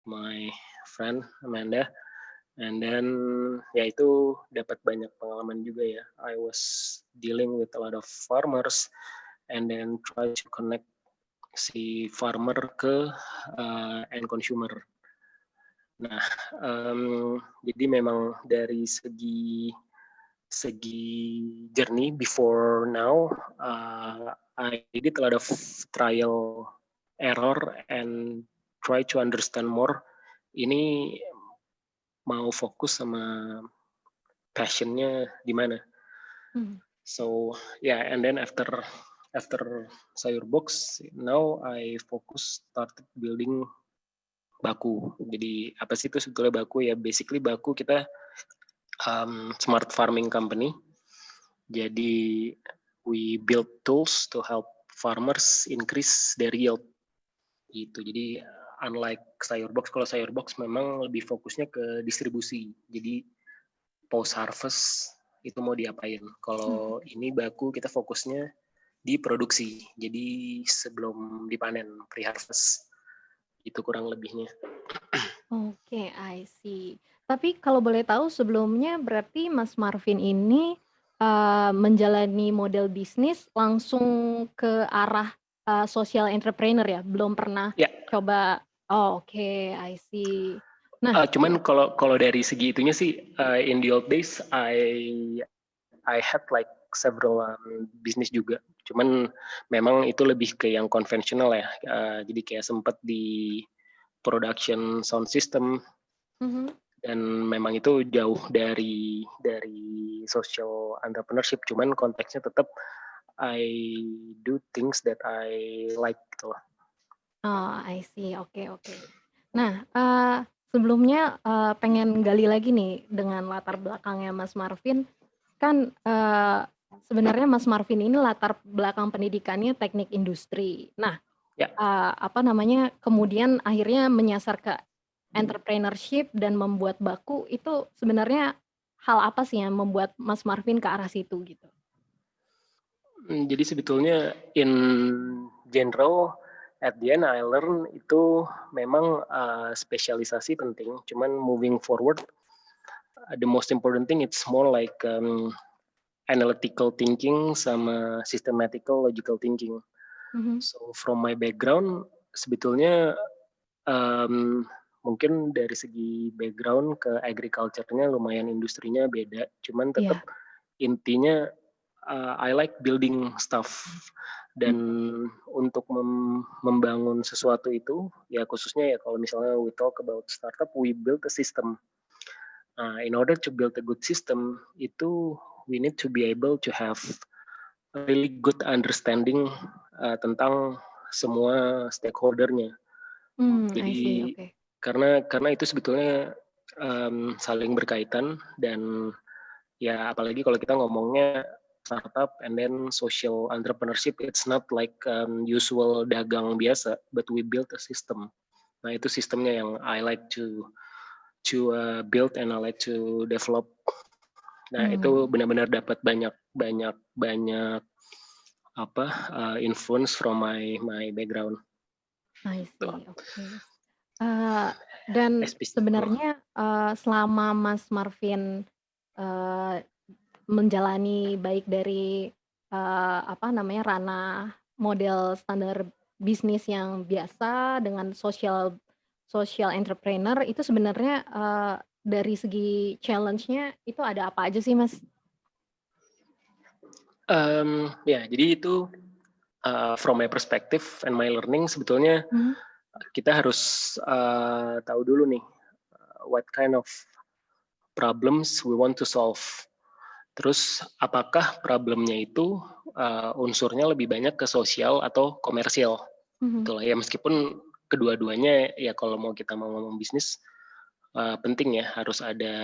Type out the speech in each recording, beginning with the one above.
my friend Amanda, and then ya itu dapat banyak pengalaman juga ya. I was dealing with a lot of farmers, and then try to connect si farmer ke end consumer. Nah, jadi memang dari segi journey before now, I did a lot of trial error and try to understand more. Ini mau fokus sama passionnya di mana. So yeah, and then after Sayur Box, now I started building Baku. Jadi apa sih itu sebetulnya Baku ya? Basically Baku kita smart farming company. Jadi we build tools to help farmers increase their yield. Gitu. Jadi unlike Sayur Box, kalau Sayur Box memang lebih fokusnya ke distribusi. Jadi post harvest itu mau diapain. Kalau ini Baku kita fokusnya di produksi. Jadi sebelum dipanen, pre-harvest. Itu kurang lebihnya. Oke, I see. Tapi kalau boleh tahu sebelumnya berarti Mas Marvin ini menjalani model bisnis langsung ke arah social entrepreneur ya? Belum pernah Ya. coba. Oh, oke, I see. Nah, cuman kalau dari segi itunya sih, in the old days I had like several bisnis juga. Cuman memang itu lebih ke yang konvensional ya. Jadi kayak sempat di production sound system. Dan memang itu jauh dari social entrepreneurship. Cuman konteksnya tetap I do things that I like gitu loh. oh, I see. Oke. Nah, sebelumnya pengen gali lagi nih dengan latar belakangnya Mas Marvin. Kan sebenarnya Mas Marvin ini latar belakang pendidikannya teknik industri. Nah, Ya. Kemudian akhirnya menyasar ke entrepreneurship dan membuat Baku, itu sebenarnya hal apa sih yang membuat Mas Marvin ke arah situ gitu? Jadi sebetulnya in general at the end I learn itu memang spesialisasi penting. Cuman moving forward, the most important thing it's more like analytical thinking sama systematical logical thinking. So from my background sebetulnya mungkin dari segi background ke agriculture-nya lumayan industrinya beda. Cuman tetap intinya I like building stuff, dan untuk membangun sesuatu itu ya khususnya ya kalau misalnya we talk about startup, we build a system. In order to build a good system itu we need to be able to have a really good understanding tentang semua stakeholder-nya. Jadi karena itu sebetulnya saling berkaitan, dan ya apalagi kalau kita ngomongnya startup and then social entrepreneurship, it's not like usual dagang biasa, but we build a system. Nah itu sistemnya yang I like to build and I like to develop. Nah itu benar-benar dapat banyak influence from my background. I see, oke. Dan sebenarnya selama Mas Marvin menjalani baik dari ranah model standar bisnis yang biasa dengan social entrepreneur, itu sebenarnya dari segi challenge-nya itu ada apa aja sih, Mas? Ya, jadi itu from my perspective and my learning sebetulnya kita harus tahu dulu nih what kind of problems we want to solve. Terus apakah problemnya itu unsurnya lebih banyak ke sosial atau komersial? Itulah ya, meskipun kedua-duanya ya kalau kita mau ngomong bisnis penting ya, harus ada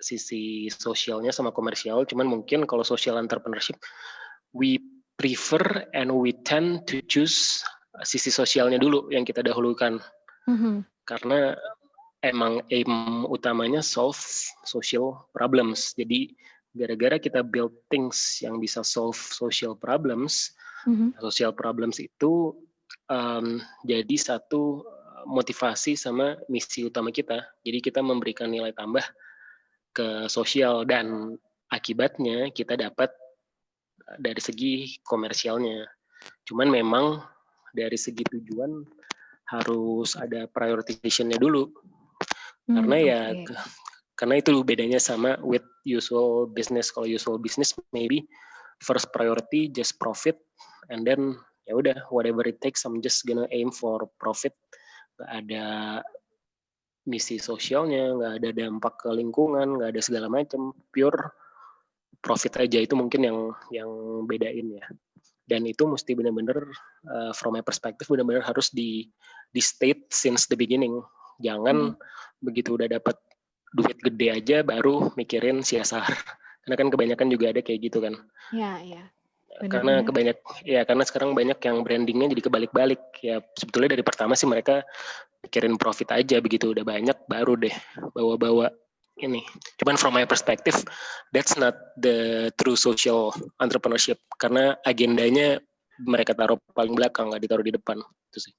sisi sosialnya sama komersial. Cuman mungkin kalau social entrepreneurship we prefer and we tend to choose sisi sosialnya dulu yang kita dahulukan. Karena emang aim utamanya solve social problems. Jadi gara-gara kita build things yang bisa solve social problems, social problems itu jadi satu motivasi sama misi utama kita. Jadi kita memberikan nilai tambah ke sosial dan akibatnya kita dapat dari segi komersialnya. Cuman memang dari segi tujuan harus ada prioritization-nya dulu. Karena ya karena itu bedanya sama with usual business. Kalau usual business maybe first priority just profit, and then ya udah whatever it takes I'm just gonna aim for profit. Gak ada misi sosialnya, gak ada dampak ke lingkungan, gak ada segala macam, pure profit aja. Itu mungkin yang bedain ya. Dan itu mesti benar-benar from my perspective benar-benar harus di state since the beginning. Jangan begitu udah dapat duit gede aja baru mikirin CSR. Karena kan kebanyakan juga ada kayak gitu kan. Iya. Karena karena sekarang banyak yang brandingnya jadi kebalik-balik. Ya sebetulnya dari pertama sih mereka mikirin profit aja, begitu udah banyak baru deh bawa-bawa ini. Cuman from my perspective that's not the true social entrepreneurship, karena agendanya mereka taruh paling belakang, nggak ditaruh di depan. Itu sih.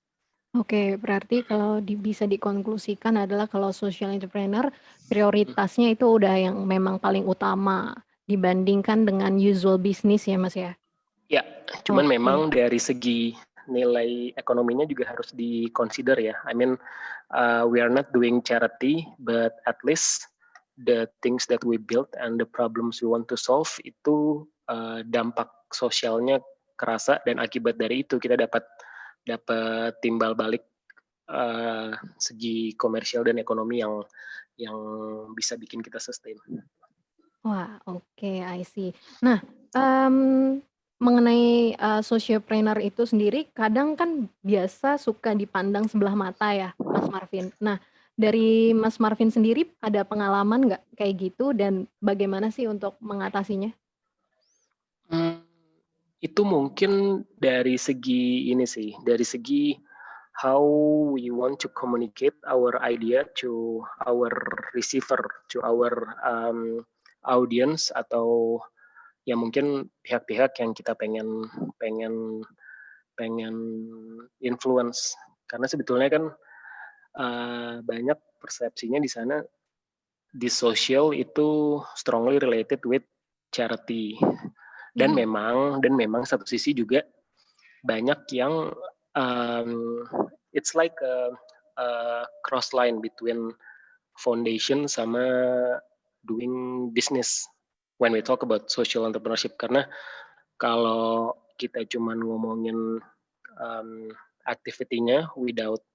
Oke, berarti kalau bisa dikonklusikan adalah kalau social entrepreneur prioritasnya itu udah yang memang paling utama dibandingkan dengan usual business ya Mas ya? Ya, cuman memang dari segi nilai ekonominya juga harus di-consider ya. I mean, we are not doing charity, but at least the things that we build and the problems we want to solve itu dampak sosialnya kerasa, dan akibat dari itu kita dapat timbal balik segi komersial dan ekonomi yang bisa bikin kita sustain. Wah, oke, I see. Nah, mengenai sociopreneur itu sendiri kadang kan biasa suka dipandang sebelah mata ya, Mas Marvin. Nah, dari Mas Marvin sendiri ada pengalaman nggak kayak gitu dan bagaimana sih untuk mengatasinya? Itu mungkin dari segi ini sih, dari segi how we want to communicate our idea to our receiver, to our audience, atau ya mungkin pihak-pihak yang kita pengen influence. Karena sebetulnya kan banyak persepsinya di sana di social itu strongly related with charity. Dan memang satu sisi juga banyak yang it's like a cross line between foundation sama doing business when we talk about social entrepreneurship. Karena kalau kita cuma ngomongin activity-nya without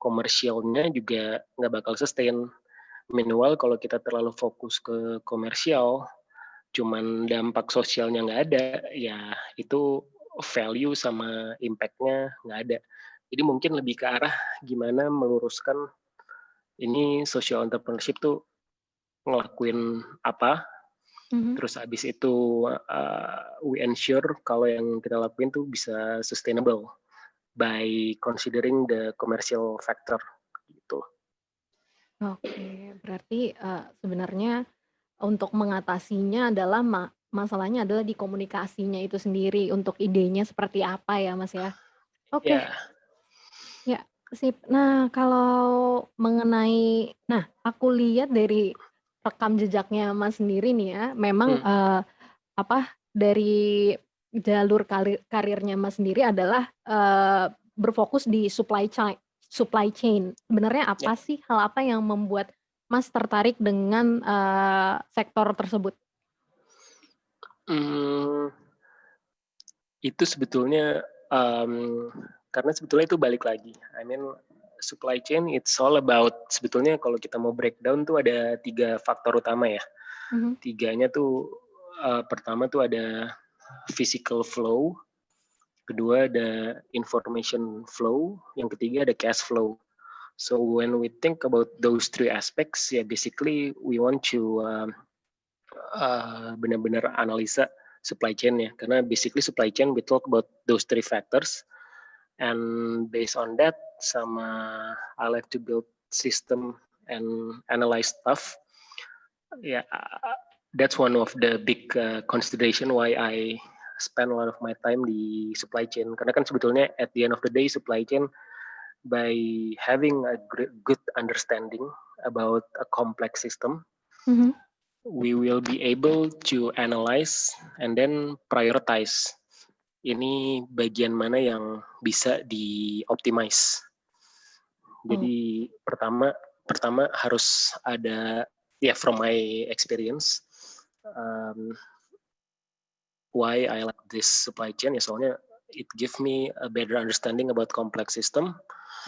komersialnya juga nggak bakal sustain. Meanwhile kalau kita terlalu fokus ke komersial, cuman dampak sosialnya nggak ada, ya itu value sama impact-nya nggak ada. Jadi mungkin lebih ke arah gimana meluruskan ini social entrepreneurship tuh ngelakuin apa, terus habis itu we ensure kalau yang kita lakuin tuh bisa sustainable by considering the commercial factor gitu. Oke, berarti sebenarnya untuk mengatasinya adalah masalahnya adalah di komunikasinya itu sendiri untuk idenya seperti apa ya Mas ya? Oke. Ya, sip. Nah, kalau mengenai aku lihat dari rekam jejaknya Mas sendiri nih ya, memang, dari jalur karirnya Mas sendiri adalah, berfokus di supply chain. Sebenarnya apa sih, hal apa yang membuat Mas tertarik dengan, sektor tersebut? Itu sebetulnya karena sebetulnya itu balik lagi. I mean supply chain it's all about, sebetulnya kalau kita mau breakdown tuh ada 3 faktor utama ya. Tiganya tuh pertama tuh ada physical flow, kedua ada information flow, yang ketiga ada cash flow. So when we think about those 3 aspects, ya basically we want to benar-benar analisa supply chain ya, karena basically supply chain we talk about those 3 factors, and based on that sama I like to build system and analyze stuff. Yeah, that's one of the big consideration why I spend a lot of my time di supply chain, karena kan sebetulnya at the end of the day supply chain by having a good understanding about a complex system, we will be able to analyze and then prioritize. Ini bagian mana yang bisa di-optimize. Jadi pertama harus ada, from my experience, why I like this supply chain, ya soalnya it gives me a better understanding about complex system,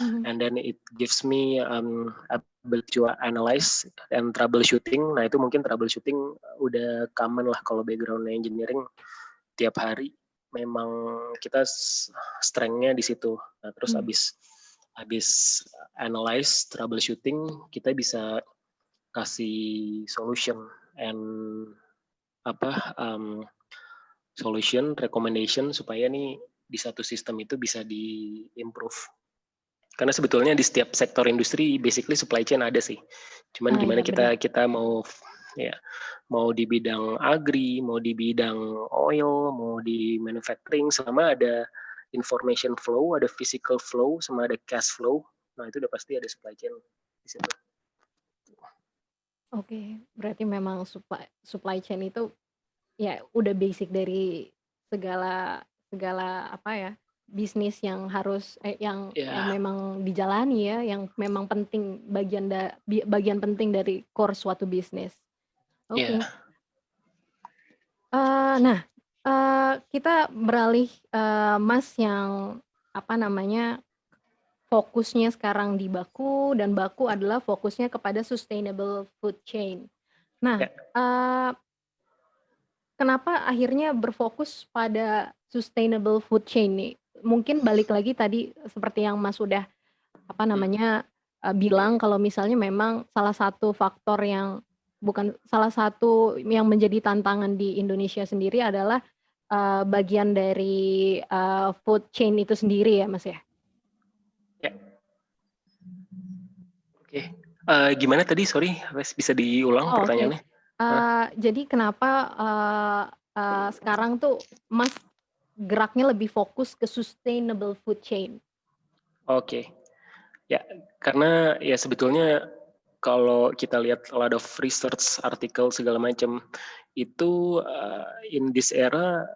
and then it gives me ability to analyze and troubleshooting. Nah itu mungkin troubleshooting udah common lah kalau background engineering, tiap hari memang kita strength-nya di situ. Nah terus habis analyze troubleshooting, kita bisa kasih solution and solution recommendation supaya nih di satu sistem itu bisa di-improve. Karena sebetulnya di setiap sektor industri basically supply chain ada sih. Cuman gimana kita mau di bidang agri, mau di bidang oil, mau di manufacturing, selama ada information flow, ada physical flow, sama ada cash flow. Nah, itu udah pasti ada supply chain di situ. Oke, berarti memang supply chain itu ya udah basic dari segala bisnis yang harus yang memang dijalani ya, yang memang penting, bagian penting dari core suatu bisnis. Oke. Nah, kita beralih, Mas, yang fokusnya sekarang di Baku, dan Baku adalah fokusnya kepada sustainable food chain. Nah, kenapa akhirnya berfokus pada sustainable food chain nih? Mungkin balik lagi tadi seperti yang Mas sudah bilang kalau misalnya memang salah satu yang menjadi tantangan di Indonesia sendiri adalah bagian dari food chain itu sendiri ya, Mas ya? Ya. Oke. Gimana tadi? Sorry, bisa diulang pertanyaannya? Jadi kenapa sekarang tuh Mas geraknya lebih fokus ke sustainable food chain? Oke. Ya, karena ya sebetulnya kalau kita lihat a lot of research artikel segala macam itu in this era,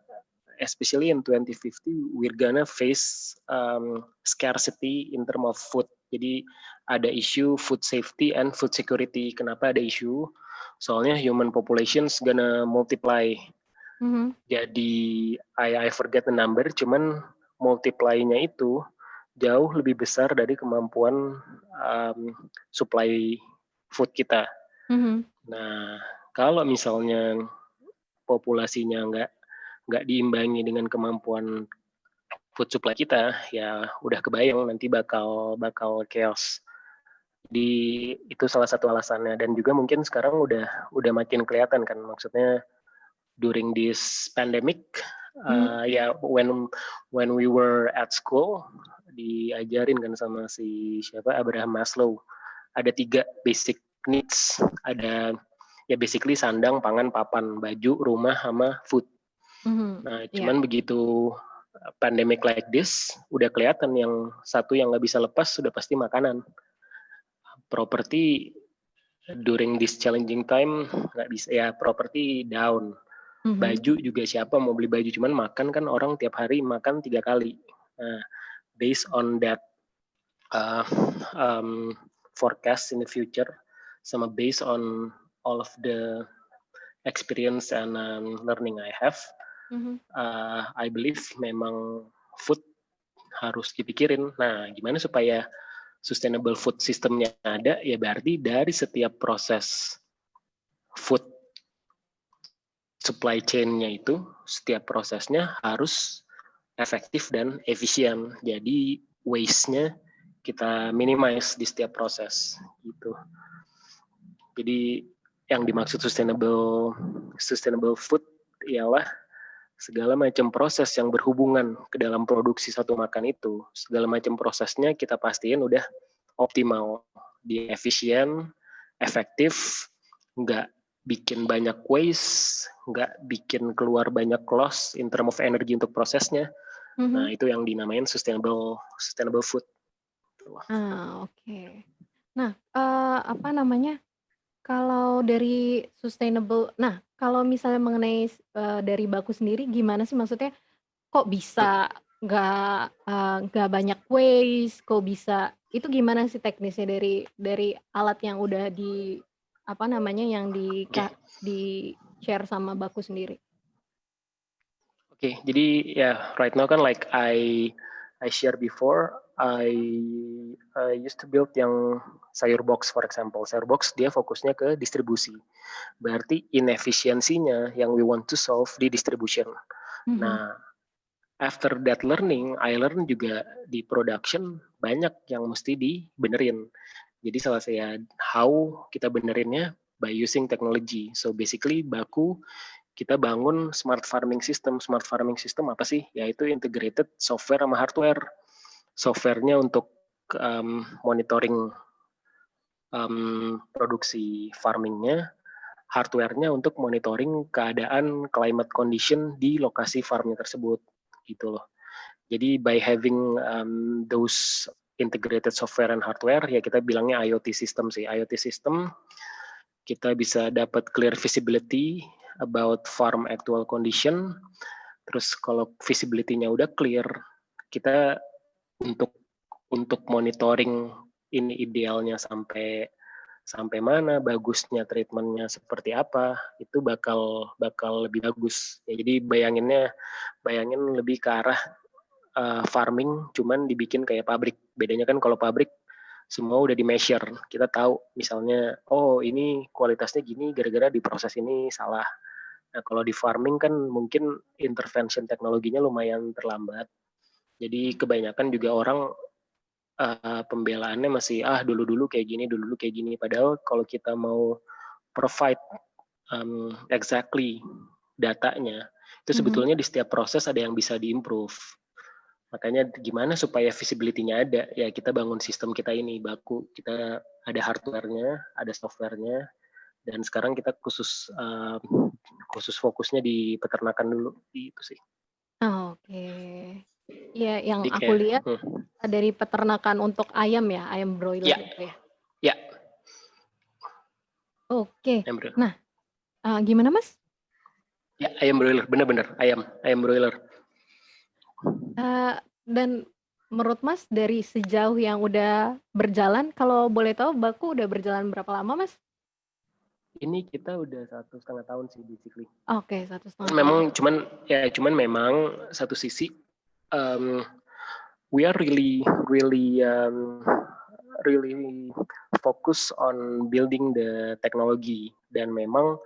especially in 2050, we're gonna face scarcity in term of food. Jadi ada isu food safety and food security. Kenapa ada isu? Soalnya human population's gonna multiply. Jadi I forget the number, cuman multiply-nya itu jauh lebih besar dari kemampuan supply food kita. Nah, kalau misalnya populasinya nggak diimbangi dengan kemampuan food supply kita, ya udah kebayang nanti bakal chaos. Di itu salah satu alasannya, dan juga mungkin sekarang udah makin kelihatan kan, maksudnya during this pandemic, when we were at school diajarin kan sama Abraham Maslow, ada 3 basic needs, ada ya basically sandang, pangan, papan, baju, rumah, sama food. Nah, cuman begitu pandemic like this, udah kelihatan yang satu yang nggak bisa lepas sudah pasti makanan. Property during this challenging time nggak bisa, ya property down. Baju juga siapa mau beli baju, cuman makan kan orang tiap hari makan 3 kali. Nah, based on that forecast in the future, sama based on all of the experience and learning I have, I believe memang food harus dipikirin. Nah, gimana supaya sustainable food systemnya ada? Ya berarti dari setiap proses food supply chain-nya itu, setiap prosesnya harus efektif dan efisien. Jadi waste-nya kita minimize di setiap proses gitu. Jadi yang dimaksud sustainable food ialah segala macam proses yang berhubungan ke dalam produksi satu makan itu, segala macam prosesnya kita pastiin udah optimal, dia efisien, efektif, nggak bikin banyak waste, nggak bikin keluar banyak loss in term of energy untuk prosesnya. Nah, itu yang dinamain sustainable food. Oke. Nah, apa namanya, kalau dari sustainable kalau misalnya mengenai dari baku sendiri gimana sih? Maksudnya kok bisa nggak banyak waste, kok bisa itu gimana sih teknisnya dari alat yang udah apa namanya, yang Oke, di-share sama baku sendiri? oke. Jadi ya right now kan like I share before, I used to build yang sayur box for example. Sayur box dia fokusnya ke distribusi. Berarti inefisiensinya yang we want to solve di distribution. Mhm. Nah, after that learning, I learn juga di production banyak yang mesti dibenerin. Jadi salah saya how kita benerinnya by using technology. So basically baku kita bangun smart farming system. Smart farming system apa sih? Yaitu integrated software sama hardware. Softwarenya untuk monitoring produksi farmingnya, hardwarenya untuk monitoring keadaan climate condition di lokasi farmnya tersebut, gitu loh. Jadi by having those integrated software and hardware, ya kita bilangnya IoT system sih. IoT system kita bisa dapat clear visibility about farm actual condition. Terus kalau visibility-nya udah clear, kita untuk monitoring ini idealnya sampai mana, bagusnya treatmentnya seperti apa, itu bakal lebih bagus. Ya, jadi bayangin lebih ke arah farming, cuman dibikin kayak pabrik. Bedanya kan kalau pabrik semua udah di measure, kita tahu misalnya oh ini kualitasnya gini gara-gara di proses ini salah. Nah kalau di farming kan mungkin intervention teknologinya lumayan terlambat, jadi kebanyakan juga orang pembelaannya masih dulu kayak gini, padahal kalau kita mau provide exactly datanya, itu Mhm. sebetulnya di setiap proses ada yang bisa diimprove. Makanya gimana supaya visibility-nya ada, ya kita bangun sistem kita ini, baku, kita ada hardware-nya, ada software-nya, dan sekarang kita khusus fokusnya di peternakan dulu, itu sih. Oke. Iya, yang Jadi aku kayak, lihat dari peternakan untuk ayam ya, ayam broiler ya, itu ya? ya, Oke. ayam broiler. Nah, gimana Mas? Ya, ayam broiler, bener-bener, ayam broiler. Dan menurut Mas dari sejauh yang udah berjalan, kalau boleh tahu Baku udah berjalan berapa lama Mas? Ini kita udah 1,5 tahun sih basically. Oke, 1,5 tahun. Memang cuman memang satu sisi we are really focus on building the technology, dan memang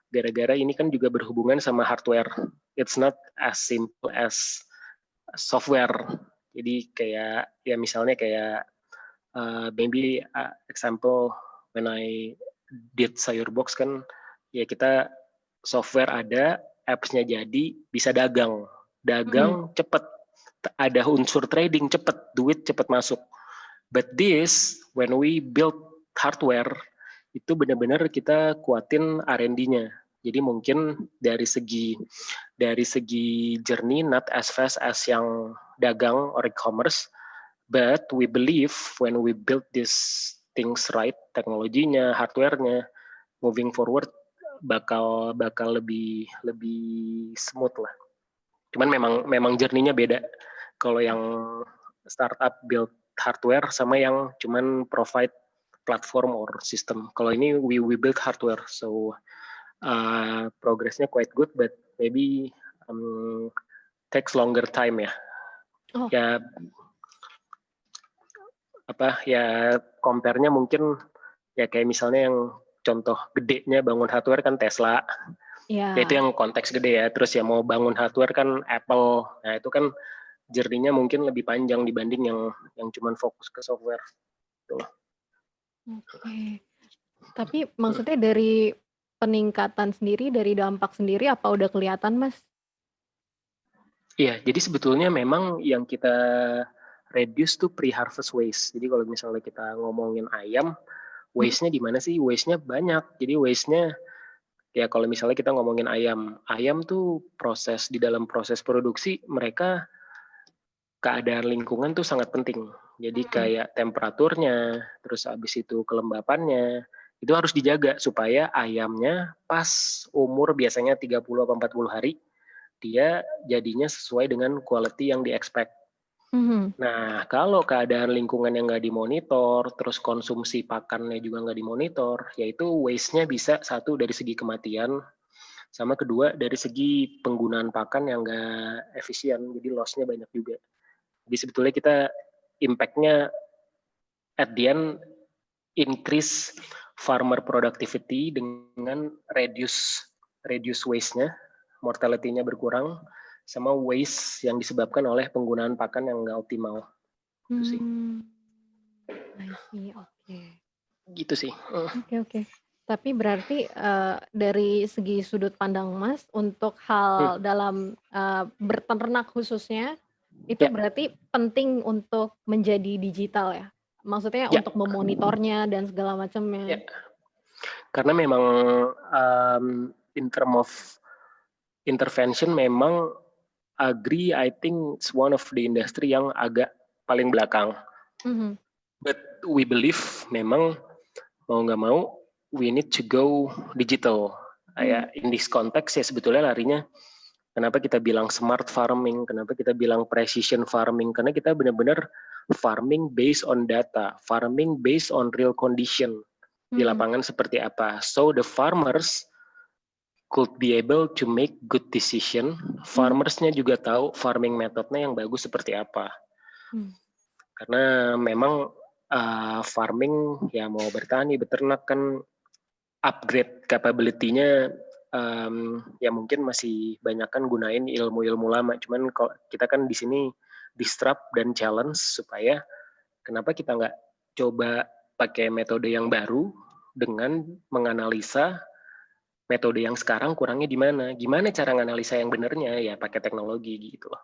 gara-gara ini kan juga berhubungan sama hardware. It's not as simple as software. Jadi kayak ya misalnya kayak maybe example when I did sayur box kan, ya kita software ada, apps-nya jadi, bisa dagang. Mhm. Dagang cepet, ada unsur trading cepet, duit cepet masuk. But this, when we build hardware, itu benar-benar kita kuatin R&D-nya. Jadi mungkin dari segi journey not as fast as yang dagang or e-commerce, but we believe when we build these things right, teknologinya, hardware-nya, moving forward bakal lebih smooth lah. Cuman memang journey-nya beda. Kalau yang startup build hardware sama yang cuman provide platform or system. Kalau ini we build hardware, so progressnya quite good, but maybe takes longer time ya. Oh, Ya compare-nya mungkin ya kayak misalnya yang contoh gedenya bangun hardware kan Tesla. Ya itu iya. yang konteks gede ya. Terus ya mau bangun hardware kan Apple. Nah itu kan journey-nya mungkin lebih panjang dibanding yang cuman fokus ke software. Gitu loh. Oke. Tapi maksudnya dari peningkatan sendiri, dari dampak sendiri apa udah kelihatan Mas? Iya, jadi sebetulnya memang yang kita reduce tuh pre-harvest waste. Jadi kalau misalnya kita ngomongin ayam, Mhm. waste-nya di mana sih? Waste-nya banyak. Jadi waste-nya ya kalau misalnya kita ngomongin ayam tuh di dalam proses produksi mereka keadaan lingkungan tuh sangat penting. Jadi Mhm. kayak temperaturnya, terus habis itu kelembapannya, itu harus dijaga supaya ayamnya pas umur biasanya 30 atau 40 hari, dia jadinya sesuai dengan quality yang di-expect. Mhm. Nah, kalau keadaan lingkungan yang nggak dimonitor, terus konsumsi pakannya juga nggak dimonitor, yaitu waste-nya bisa satu dari segi kematian, sama kedua dari segi penggunaan pakan yang nggak efisien, jadi loss-nya banyak juga. Jadi sebetulnya kita impact-nya at the end increase farmer productivity dengan reduce waste-nya, mortality-nya berkurang, sama waste yang disebabkan oleh penggunaan pakan yang nggak optimal. Itu sih. I see, oke. Gitu sih. Oke. Tapi berarti, dari segi sudut pandang Mas, untuk Hmm, hal dalam, berternak khususnya, itu ya, berarti penting untuk menjadi digital ya? Maksudnya ya, untuk memonitornya dan segala ya. macamnya? Karena memang in term of intervention memang agri I think it's one of the industry yang agak paling belakang. Mhm. But we believe memang mau nggak mau we need to go digital. Mmm. Kayak in this context ya sebetulnya larinya kenapa kita bilang smart farming, kenapa kita bilang precision farming, karena kita benar-benar farming based on data, farming based on real condition di Mhm. lapangan seperti apa. So the farmers could be able to make good decision. Mhm. Farmersnya juga tahu farming methodnya yang bagus seperti apa. Mmm. Karena memang farming ya mau bertani, beternak kan upgrade capability-nya ya mungkin masih banyak kan gunain ilmu-ilmu lama. Cuman kalau kita kan di sini disrupt dan challenge supaya kenapa kita nggak coba pakai metode yang baru dengan menganalisa metode yang sekarang kurangnya di mana? Gimana cara nganalisa yang benernya? Ya pakai teknologi gitu loh.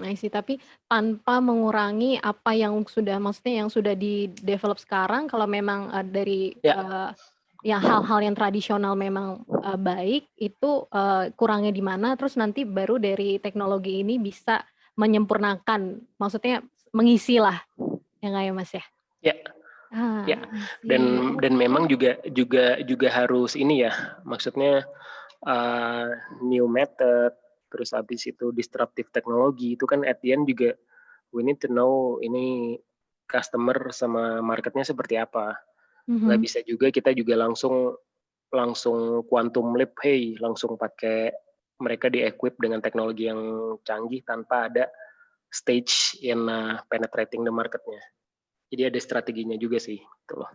I see. Tapi tanpa mengurangi apa yang sudah maksudnya yang sudah di-develop sekarang kalau memang, dari, Ya, ya hal-hal yang tradisional memang, baik itu, kurangnya di mana, terus nanti baru dari teknologi ini bisa menyempurnakan, maksudnya mengisilah, ya nggak ya, Mas, ya? ya, ya. I see, Dan oke. memang juga harus ini ya, maksudnya uh, new method, terus habis itu disruptive teknologi itu kan at the end juga we need to know ini customer sama marketnya seperti apa. Nggak Mhm. bisa juga kita juga langsung langsung quantum leap, hey langsung pakai mereka di-equip dengan teknologi yang canggih tanpa ada stage in penetrating the marketnya. Jadi ada strateginya juga sih, gitu loh.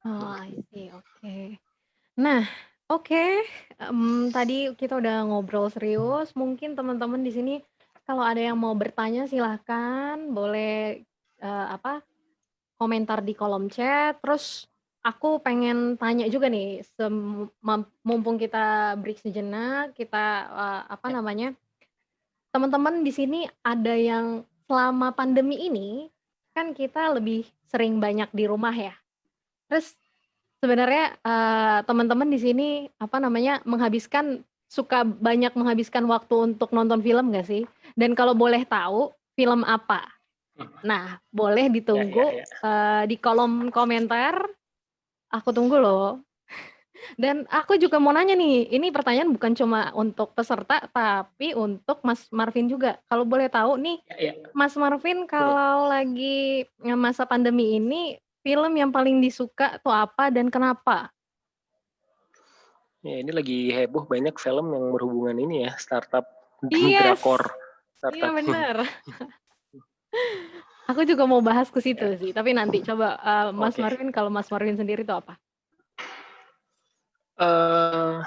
Oh, I see, oke. Nah, oke, tadi kita udah ngobrol serius, mungkin teman-teman di sini kalau ada yang mau bertanya silahkan, boleh, apa, komentar di kolom chat. Terus aku pengen tanya juga nih, mumpung kita break sejenak, kita, apa Ya, namanya, teman-teman di sini ada yang selama pandemi ini, kan kita lebih sering banyak di rumah ya. Terus sebenarnya, teman-teman di sini, apa namanya, suka banyak menghabiskan waktu untuk nonton film nggak sih? Dan kalau boleh tahu, film apa? Nah, boleh ya, ditunggu, ya. di kolom komentar, aku tunggu loh. Dan aku juga mau nanya nih, ini pertanyaan bukan cuma untuk peserta, tapi untuk Mas Marvin juga. Kalau boleh tahu nih, Ya, ya. Mas Marvin kalau lagi, masa pandemi ini, film yang paling disuka tuh apa dan kenapa? Ya, ini lagi heboh banyak film yang berhubungan ini ya, startup Yes, drakor iya startup. bener. Aku juga mau bahas ke situ Ya, sih, tapi nanti coba, Mas oke. Marvin, kalau Mas Marvin sendiri tuh apa? eh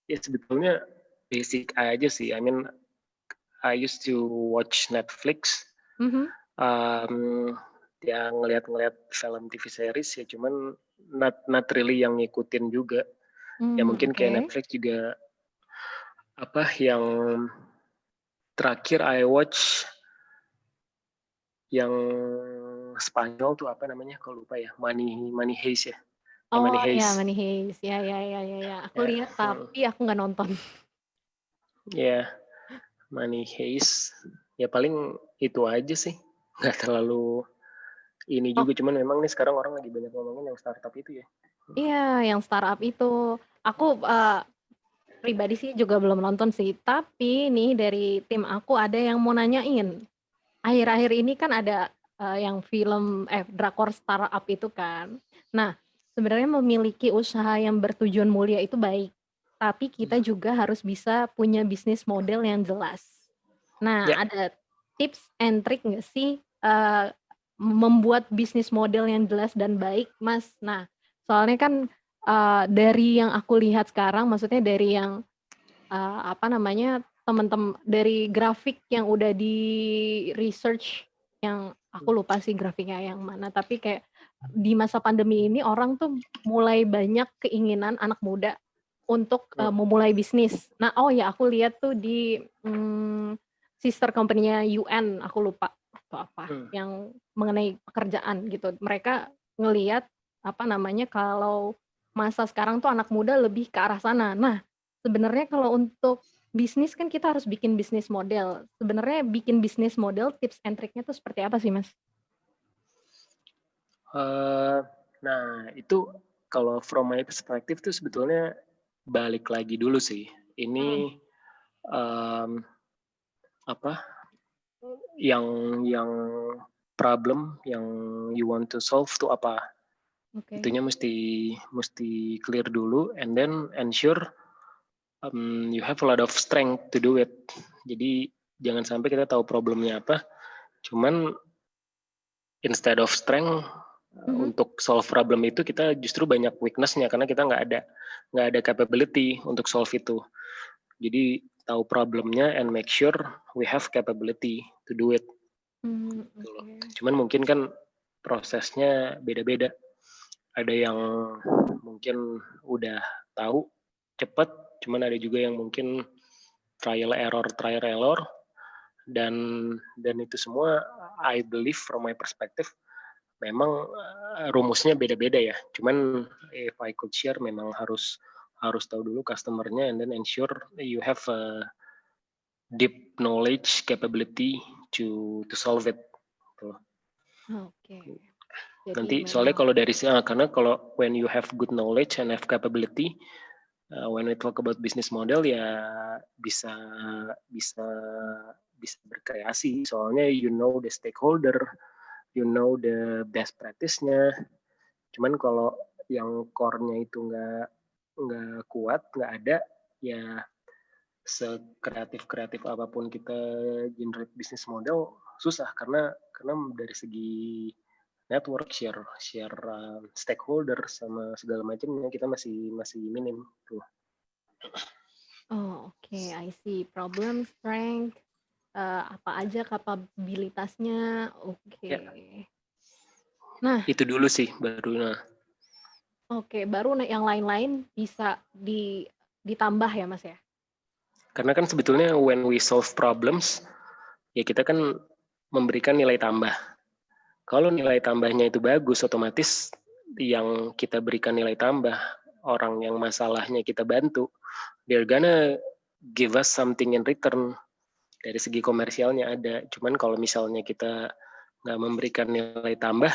Ya sebetulnya basic aja sih. I mean, I used to watch Netflix, Mhm. yang ngeliat-ngeliat film TV series ya, cuman not really yang ngikutin juga. Ya mungkin Oke. kayak Netflix juga apa yang terakhir I watch yang Spanyol tuh apa namanya? Kalau lupa ya, Money Money Heist ya. Money Oh ya, Heist. Money Heist, ya, aku Ya, lihat tapi aku nggak nonton. ya, Money Heist. Ya paling itu aja sih, nggak terlalu ini Oh, juga, cuman memang nih sekarang orang lagi banyak ngomongin yang startup itu ya. iya yang startup itu. Aku pribadi sih juga belum nonton sih, tapi nih dari tim aku ada yang mau nanyain. Akhir-akhir ini kan ada yang film drakor startup itu kan. Nah, sebenarnya memiliki usaha yang bertujuan mulia itu baik, tapi kita juga harus bisa punya bisnis model yang jelas. Nah, Ya, ada tips and trick nggak sih membuat bisnis model yang jelas dan baik, Mas? Nah, soalnya kan dari yang aku lihat sekarang, maksudnya dari yang apa namanya, teman-teman dari grafik yang udah di-research, yang aku lupa sih grafiknya yang mana, tapi kayak di masa pandemi ini orang tuh mulai banyak keinginan anak muda untuk memulai bisnis. Nah, oh ya aku lihat tuh di sister company-nya UN, aku lupa itu apa, yang mengenai pekerjaan gitu. Mereka ngelihat apa namanya, kalau masa sekarang tuh anak muda lebih ke arah sana. Nah, sebenarnya kalau untuk bisnis kan kita harus bikin bisnis model. Sebenarnya bikin bisnis model tips and triknya tuh seperti apa sih, Mas? nah itu kalau from my perspective tuh sebetulnya balik lagi dulu sih. Mhm, Ini apa yang yang problem yang you want to solve tuh apa? oke. Itunya mesti clear dulu, and then ensure you have a lot of strength to do it. Jadi jangan sampai kita tahu problemnya apa, cuman instead of strength Mhm. untuk solve problem itu kita justru banyak weakness-nya karena kita nggak ada capability untuk solve itu. Jadi tahu problemnya and make sure we have capability to do it. Gitu loh. Oke. Cuman mungkin kan prosesnya beda-beda. Ada yang mungkin udah tahu cepat, cuman ada juga yang mungkin trial error, dan itu semua I believe from my perspective memang rumusnya beda-beda ya. Cuman if I could share memang harus tahu dulu customernya and then ensure you have a deep knowledge capability to solve it. Tuh. Oke. Jadi Nanti soalnya memang kalau dari karena kalau when you have good knowledge and have capability, when we talk about business model ya bisa bisa bisa berkreasi. Soalnya you know the stakeholder, you know the best practice-nya. Cuman kalau yang core-nya itu nggak kuat, nggak ada, ya sekreatif apapun kita generate business model susah karena dari segi network share stakeholder sama segala macamnya kita masih minim tuh. oke, I see. Problem, strength, apa aja kapabilitasnya, oke. Ya, Nah, itu dulu sih baru. Nah, oke, baru yang lain-lain bisa ditambah ya, Mas ya? karena kan sebetulnya when we solve problems ya kita kan memberikan nilai tambah. Kalau nilai tambahnya itu bagus, otomatis yang kita berikan nilai tambah, orang yang masalahnya kita bantu, they're gonna give us something in return. Dari segi komersialnya ada. Cuman kalau misalnya kita nggak memberikan nilai tambah,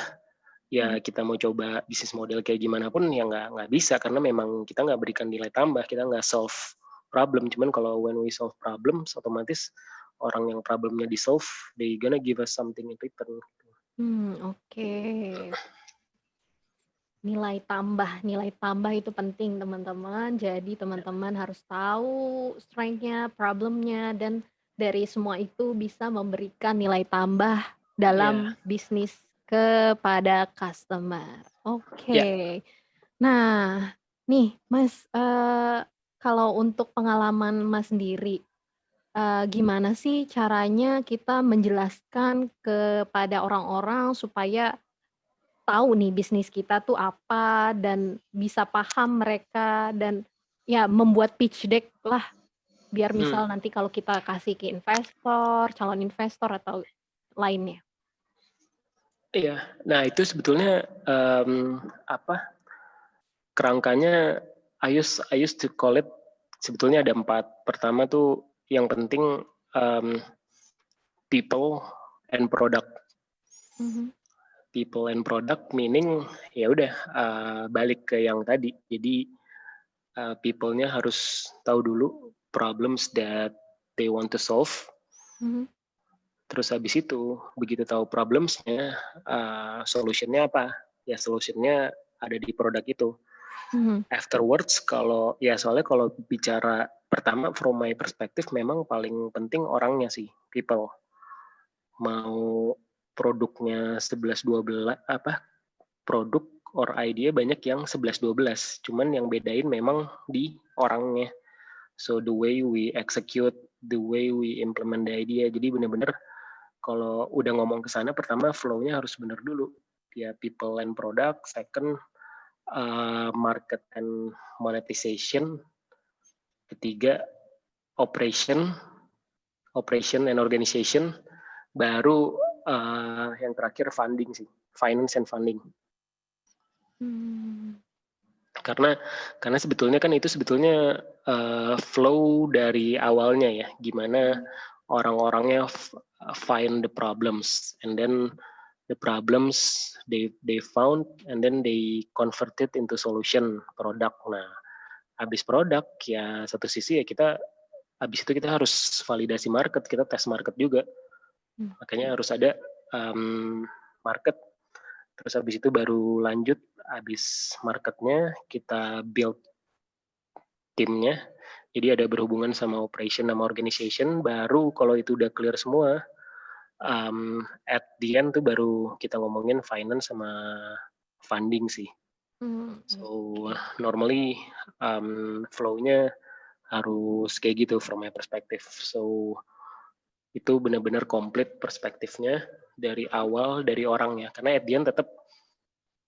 ya Mhm. kita mau coba bisnis model kayak gimana pun ya nggak bisa karena memang kita nggak berikan nilai tambah, kita nggak solve problem. Cuman kalau when we solve problems, otomatis orang yang problemnya di solve, they gonna give us something in return. Oke. Nilai tambah itu penting teman-teman. Jadi teman-teman harus tahu strength-nya, problem-nya, dan dari semua itu bisa memberikan nilai tambah Ya, dalam bisnis kepada customer. ya. Oke. Nah, nih Mas, kalau untuk pengalaman Mas sendiri, gimana sih caranya kita menjelaskan kepada orang-orang supaya tahu nih bisnis kita tuh apa dan bisa paham mereka dan ya membuat pitch deck lah biar Hmm. misal nanti kalau kita kasih ke investor, calon investor atau lainnya. Iya, nah itu sebetulnya apa kerangkanya I used to call it sebetulnya ada 4. Pertama tuh yang penting um, people and product. People and product meaning ya udah balik ke yang tadi. Jadi people-nya harus tahu dulu problems that they want to solve. Terus habis itu begitu tahu problems-nya, solution-nya apa? Ya solution-nya ada di produk itu. Afterwards soalnya kalau bicara pertama from my perspective memang paling penting orangnya sih, people. Mau produknya 11-12 produk or idea banyak yang 11-12, cuman yang bedain memang di orangnya. So the way we execute, the way we implement the idea, jadi benar-benar kalau udah ngomong ke sana pertama flow-nya harus benar dulu. Ya people and product, second market and monetization, ketiga operation and organization, baru yang terakhir funding sih, finance and funding. Karena sebetulnya kan itu flow dari awalnya ya, gimana orang-orangnya find the problems and then the problems they found and then they converted into solution product. Nah, habis produk ya satu sisi ya habis itu kita harus validasi market, kita tes market juga. Makanya harus ada market. Terus habis itu baru lanjut, habis marketnya kita build timnya. Jadi ada berhubungan sama operation sama organization, baru kalau itu udah clear semua, at the end tuh baru kita ngomongin finance sama funding sih. So normally flow-nya harus kayak gitu from my perspective. So itu benar-benar komplit perspektifnya dari awal, dari orangnya. Karena at the end tetap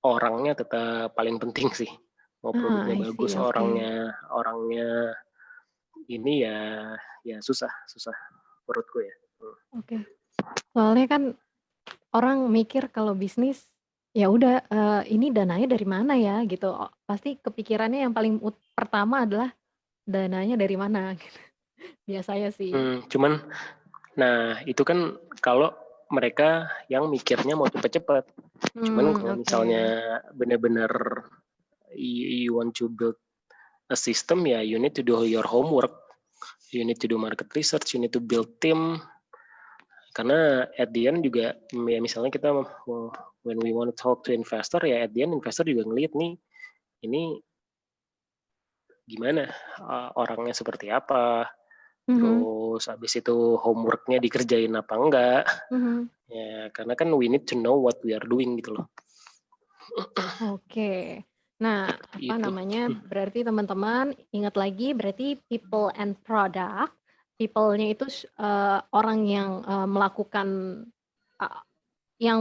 orangnya tetap paling penting sih. Mau produknya bagus, orangnya ini ya susah menurutku ya. Oke. Soalnya kan orang mikir kalau bisnis ya udah ini dananya dari mana ya gitu. Pasti kepikirannya yang paling pertama adalah dananya dari mana gitu. Biasanya sih. Cuman nah itu kan kalau mereka yang mikirnya mau cepet-cepet. Cuman kalau misalnya benar-benar you want to build a system, ya you need to do your homework, you need to do market research, you need to build team. Karena at the end juga ya misalnya kita when we want to talk to investor, ya at the end investor juga ngelihat nih ini gimana, orangnya seperti apa, terus habis itu homeworknya dikerjain apa enggak. Ya karena kan we need to know what we are doing gitu loh. Oke. Nah, berarti teman-teman ingat lagi berarti people and product. People-nya itu orang yang melakukan yang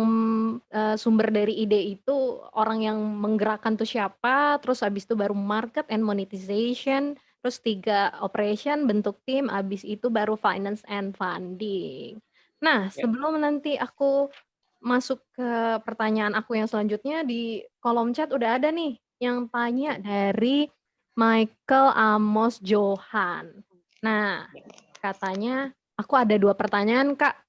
sumber dari ide itu orang yang menggerakkan tuh siapa, terus habis itu baru market and monetization, terus 3 operation, bentuk tim, habis itu baru finance and funding. Nah, sebelum nanti aku masuk ke pertanyaan aku yang selanjutnya, di kolom chat udah ada nih yang tanya dari Michael Amos Johan. Nah, katanya aku ada 2 pertanyaan, Kak.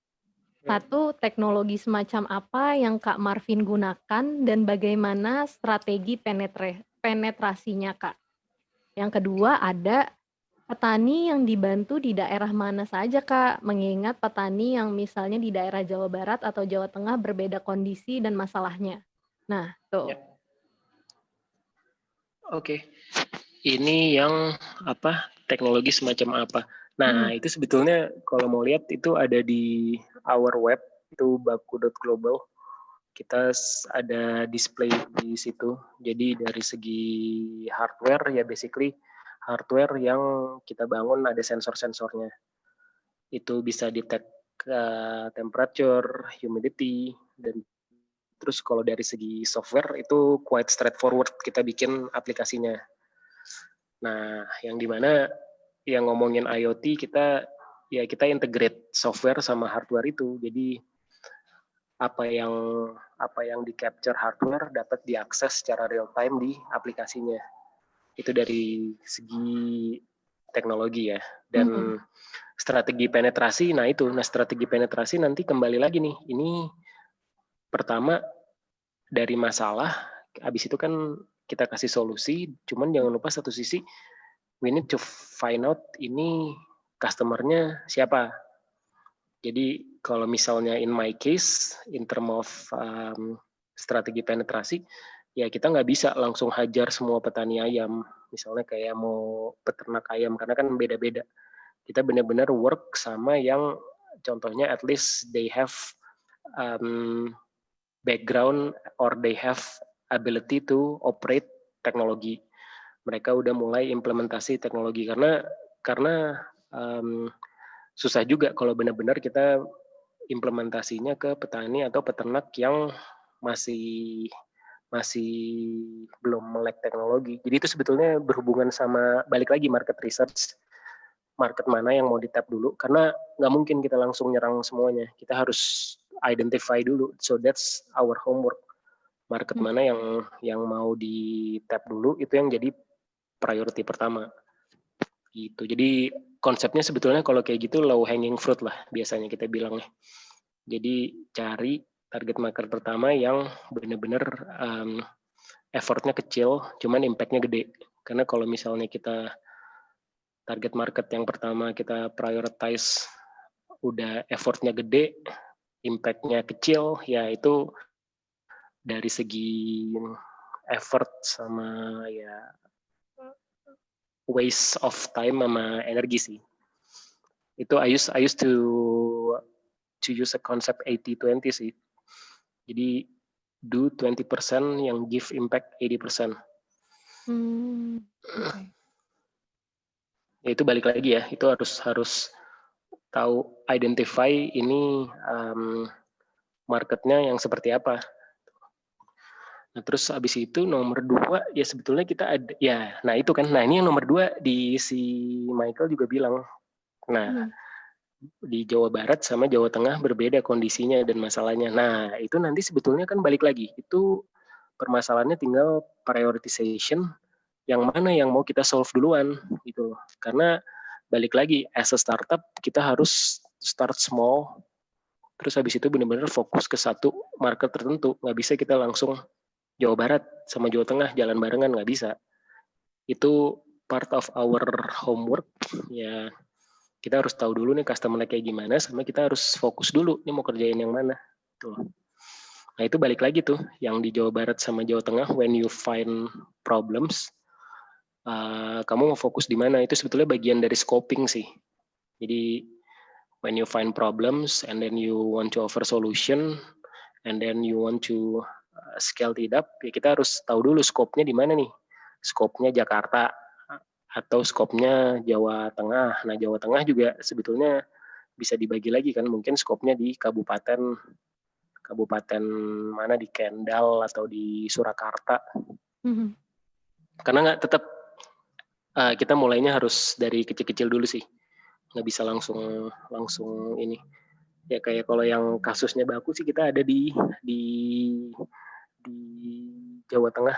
1, teknologi semacam apa yang Kak Marvin gunakan dan bagaimana strategi penetrasinya, Kak? Yang kedua, ada petani yang dibantu di daerah mana saja, Kak? Mengingat petani yang misalnya di daerah Jawa Barat atau Jawa Tengah berbeda kondisi dan masalahnya. Nah, tuh. Oke. Ini yang teknologi semacam apa? Nah, itu sebetulnya kalau mau lihat itu ada di our web, itu baku.global. Kita ada display di situ. Jadi dari segi hardware ya basically hardware yang kita bangun ada sensor-sensornya. Itu bisa detect temperature, humidity, dan terus kalau dari segi software itu quite straightforward kita bikin aplikasinya. Nah, yang dimana yang ngomongin IoT kita integrate software sama hardware itu. Jadi apa yang di capture hardware dapat diakses secara real time di aplikasinya. Itu dari segi teknologi ya. Mhm. Dan strategi penetrasi, nah strategi penetrasi nanti kembali lagi nih, ini pertama dari masalah, habis itu kan kita kasih solusi, cuman jangan lupa satu sisi, we need to find out ini customer-nya siapa. Jadi kalau misalnya in my case, in term of strategi penetrasi, ya kita nggak bisa langsung hajar semua petani ayam. Misalnya kayak mau peternak ayam, karena kan beda-beda. Kita benar-benar work sama yang contohnya at least they have background or they have ability to operate teknologi. Mereka udah mulai implementasi teknologi karena susah juga kalau benar-benar kita implementasinya ke petani atau peternak yang masih belum melek teknologi. Jadi itu sebetulnya berhubungan sama balik lagi market research, market mana yang mau di-tap dulu, karena nggak mungkin kita langsung nyerang semuanya. Kita harus identify dulu. So that's our homework. Market mana yang mau di-tap dulu, itu yang jadi priority pertama. Gitu. Jadi konsepnya sebetulnya kalau kayak gitu low hanging fruit lah biasanya kita bilangnya. Jadi cari target market pertama yang benar-benar effortnya kecil, cuman impactnya gede. Karena kalau misalnya kita target market yang pertama kita prioritize udah effortnya gede, impactnya kecil, ya itu dari segi effort sama ya waste of time sama energi sih. Itu I used to use a concept 80-20 sih. Jadi do 20% yang give impact 80%. Okay. Ya itu balik lagi ya, itu harus tahu identify ini marketnya yang seperti apa. Nah terus abis itu nomor 2 ya sebetulnya kita ada ya, nah itu kan, nah ini yang nomor 2 di si Michael juga bilang, nah di Jawa Barat sama Jawa Tengah berbeda kondisinya dan masalahnya. Nah itu nanti sebetulnya kan balik lagi, itu permasalahannya tinggal prioritization, yang mana yang mau kita solve duluan gitu loh. Karena balik lagi as a startup kita harus start small, terus habis itu benar-benar fokus ke satu market tertentu. Nggak bisa kita langsung Jawa Barat sama Jawa Tengah jalan barengan, nggak bisa. Itu part of our homework ya. Kita harus tahu dulu nih customer kayak gimana, sama kita harus fokus dulu nih mau kerjain yang mana tuh. Nah itu balik lagi tuh yang di Jawa Barat sama Jawa Tengah, when you find problems, kamu mau fokus di mana, itu sebetulnya bagian dari scoping sih. Jadi when you find problems and then you want to offer solution and then you want to scale it up, ya kita harus tahu dulu skopnya di mana nih. Skopnya Jakarta atau skopnya Jawa Tengah. Nah Jawa Tengah juga sebetulnya bisa dibagi lagi kan, mungkin skopnya di kabupaten mana, di Kendal atau di Surakarta. Karena nggak tetap kita mulainya harus dari kecil-kecil dulu sih, nggak bisa langsung ini. Ya kayak kalau yang kasusnya baku sih kita ada di Jawa Tengah.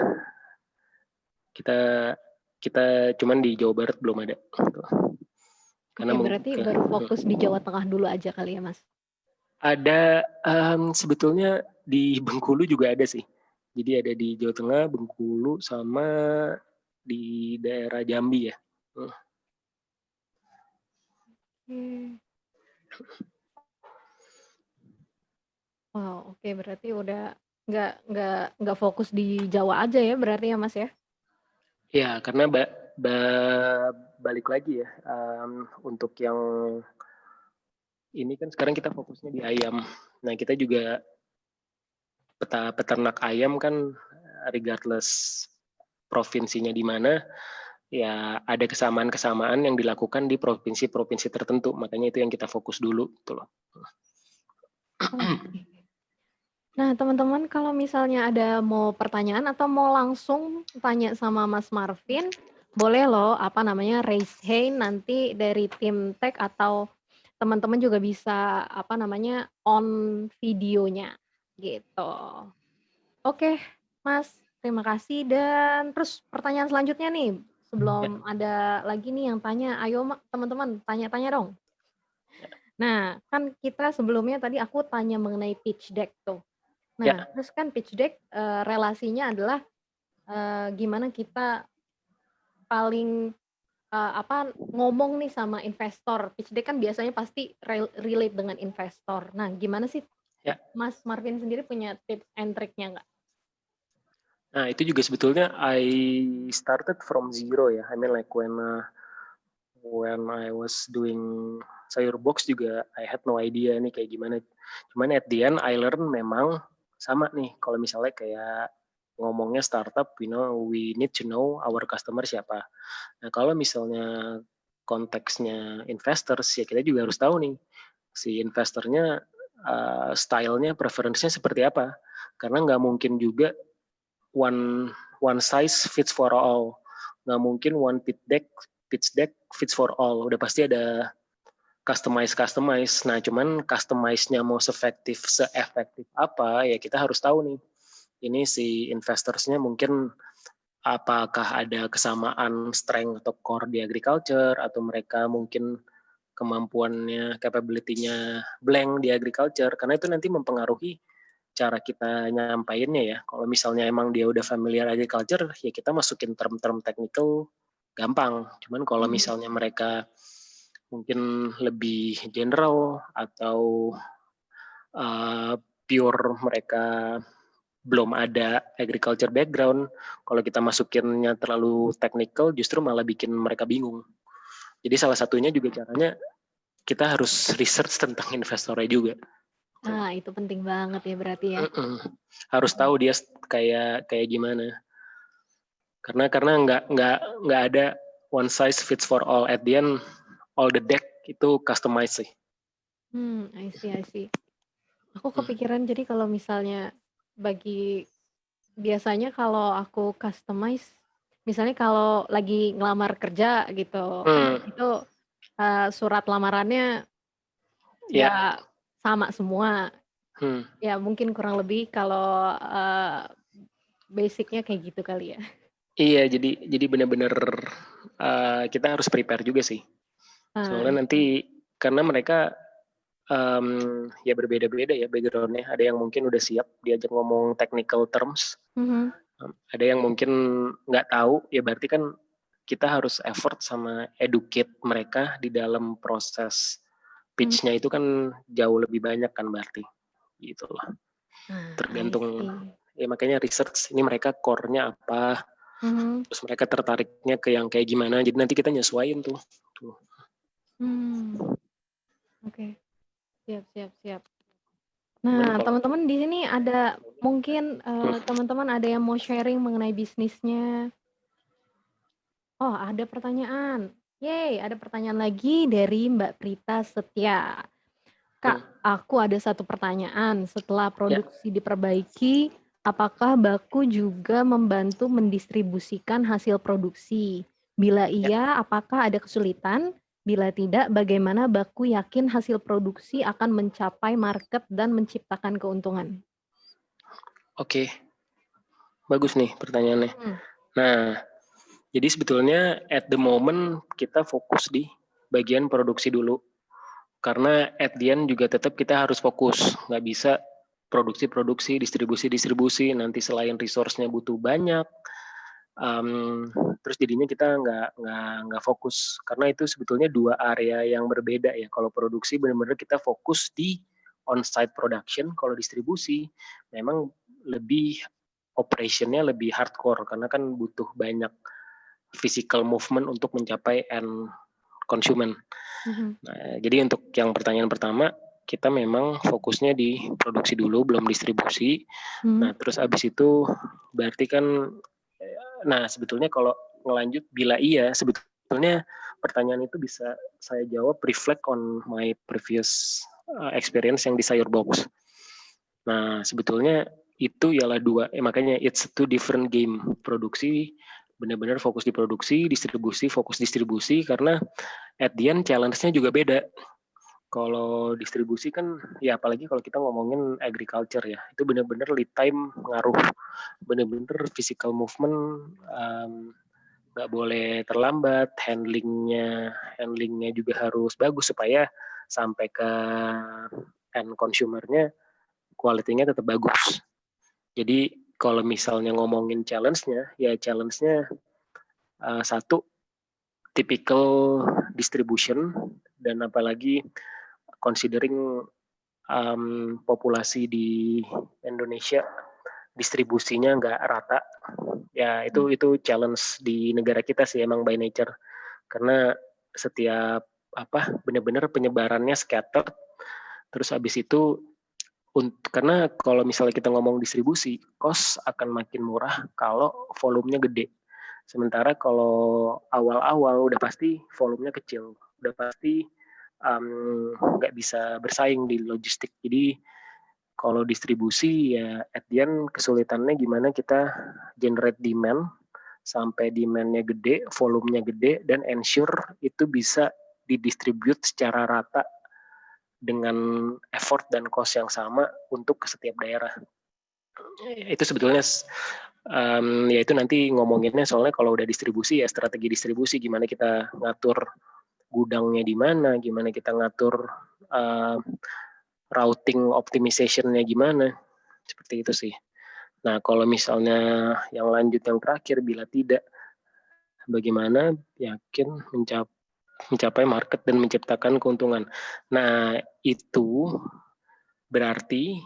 Kita cuman di Jawa Barat belum ada. Karena berarti baru fokus di Jawa Tengah dulu aja kali ya Mas? Ada sebetulnya di Bengkulu juga ada sih. Jadi ada di Jawa Tengah, Bengkulu, sama di daerah Jambi ya. Wow, oke, berarti udah nggak fokus di Jawa aja ya berarti ya Mas ya? Ya karena balik lagi ya, untuk yang ini kan sekarang kita fokusnya di ayam. Nah kita juga peternak ayam kan regardless provinsinya di mana, ya ada kesamaan-kesamaan yang dilakukan di provinsi-provinsi tertentu. Makanya itu yang kita fokus dulu gitu loh. Nah teman-teman kalau misalnya ada mau pertanyaan atau mau langsung tanya sama Mas Marvin, boleh loh raise hand, nanti dari tim tech atau teman-teman juga bisa on videonya gitu. Oke Mas, terima kasih. Dan terus pertanyaan selanjutnya nih, sebelum ada lagi nih yang tanya, ayo teman-teman tanya-tanya dong. Nah, kan kita sebelumnya tadi aku tanya mengenai pitch deck tuh. Ya. Nah, terus kan pitch deck relasinya adalah gimana kita paling ngomong nih sama investor. Pitch deck kan biasanya pasti relate dengan investor. Nah, gimana sih Ya. Mas Marvin sendiri punya tips and trick-nya nggak? Nah, itu juga sebetulnya I started from zero ya. I mean like when I was doing sayur box juga I had no idea nih kayak gimana. Cuman at the end I learn memang sama nih kalau misalnya kayak ngomongnya startup, we need to know our customer siapa. Nah, kalau misalnya konteksnya investors ya kita juga harus tahu nih si investornya stylenya, preferensinya seperti apa. Karena nggak mungkin juga one size fits for all. Nggak mungkin one pitch deck fits for all. Udah pasti ada customize. Nah, cuman customize-nya mau seefektif apa, ya kita harus tahu nih. Ini si investorsnya mungkin apakah ada kesamaan strength atau core di agriculture, atau mereka mungkin kemampuannya, capability-nya blank di agriculture, karena itu nanti mempengaruhi cara kita nyampainnya ya. Kalau misalnya emang dia udah familiar agriculture, ya kita masukin term-term technical gampang. Cuman kalau misalnya mereka mungkin lebih general atau pure mereka belum ada agriculture background, kalau kita masukinnya terlalu technical justru malah bikin mereka bingung. Jadi salah satunya juga caranya kita harus research tentang investornya juga. Ah, itu penting banget ya berarti ya. Harus tahu dia kayak gimana. Karena nggak ada one size fits for all. At the end, all the deck itu customize sih. I see. Aku kepikiran jadi kalau misalnya biasanya kalau aku customize, misalnya kalau lagi ngelamar kerja gitu, kan itu surat lamarannya ya sama semua. Ya mungkin kurang lebih kalau basicnya kayak gitu kali ya. Iya, jadi benar-benar kita harus prepare juga sih. Soalnya nanti karena mereka ya berbeda-beda ya backgroundnya. Ada yang mungkin udah siap diajak ngomong technical terms. Ada yang mungkin nggak tahu, ya berarti kan kita harus effort sama educate mereka di dalam proses pitch-nya itu kan jauh lebih banyak kan berarti. Gitu loh. Tergantung, ya makanya research ini mereka core-nya apa, terus mereka tertariknya ke yang kayak gimana, jadi nanti kita nyesuaiin tuh. Oke. Siap. Nah, teman-teman di sini ada mungkin teman-teman ada yang mau sharing mengenai bisnisnya. Oh, ada pertanyaan. Yeay, ada pertanyaan lagi dari Mbak Prita Setia. Kak, aku ada satu pertanyaan. Setelah produksi diperbaiki, apakah Baku juga membantu mendistribusikan hasil produksi? Bila iya, apakah ada kesulitan? Bila tidak, bagaimana Baku yakin hasil produksi akan mencapai market dan menciptakan keuntungan? Oke. Bagus nih pertanyaannya. Nah, jadi sebetulnya at the moment kita fokus di bagian produksi dulu. Karena at the end juga tetap kita harus fokus. Nggak bisa produksi, distribusi. Nanti selain resource-nya butuh banyak, terus jadinya kita nggak fokus. Karena itu sebetulnya dua area yang berbeda ya. Kalau produksi benar-benar kita fokus di on-site production. Kalau distribusi memang lebih operationnya lebih hardcore karena kan butuh banyak physical movement untuk mencapai end consumer. Nah, jadi untuk yang pertanyaan pertama, kita memang fokusnya di produksi dulu, belum distribusi. Nah, terus abis itu berarti kan, nah sebetulnya kalau ngelanjut, bila iya, sebetulnya pertanyaan itu bisa saya jawab reflect on my previous experience yang di sayur box. Nah, sebetulnya itu ialah makanya it's two different game. Produksi benar-benar fokus di produksi, distribusi fokus distribusi, karena at the end challenge-nya juga beda. Kalau distribusi kan ya apalagi kalau kita ngomongin agriculture ya, itu benar-benar lead time ngaruh, benar-benar physical movement, nggak boleh terlambat, handlingnya juga harus bagus supaya sampai ke end consumer-nya quality-nya tetap bagus. Jadi kalau misalnya ngomongin challenge-nya, ya challenge-nya satu, typical distribution, dan apalagi considering populasi di Indonesia distribusinya nggak rata, ya itu challenge di negara kita sih emang by nature, karena setiap benar-benar penyebarannya scattered, terus habis itu karena kalau misalnya kita ngomong distribusi, cost akan makin murah kalau volumenya gede. Sementara kalau awal-awal udah pasti volumenya kecil, udah pasti nggak bisa bersaing di logistik. Jadi kalau distribusi ya at the end kesulitannya gimana kita generate demand sampai demand-nya gede, volumenya gede, dan ensure itu bisa didistribute secara rata dengan effort dan cost yang sama untuk setiap daerah. Itu sebetulnya ya itu nanti ngomonginnya soalnya kalau udah distribusi ya strategi distribusi, gimana kita ngatur gudangnya di mana, gimana kita ngatur routing optimization-nya gimana, seperti itu sih. Nah kalau misalnya yang lanjut yang terakhir, bila tidak, bagaimana yakin mencapai market dan menciptakan keuntungan. Nah itu berarti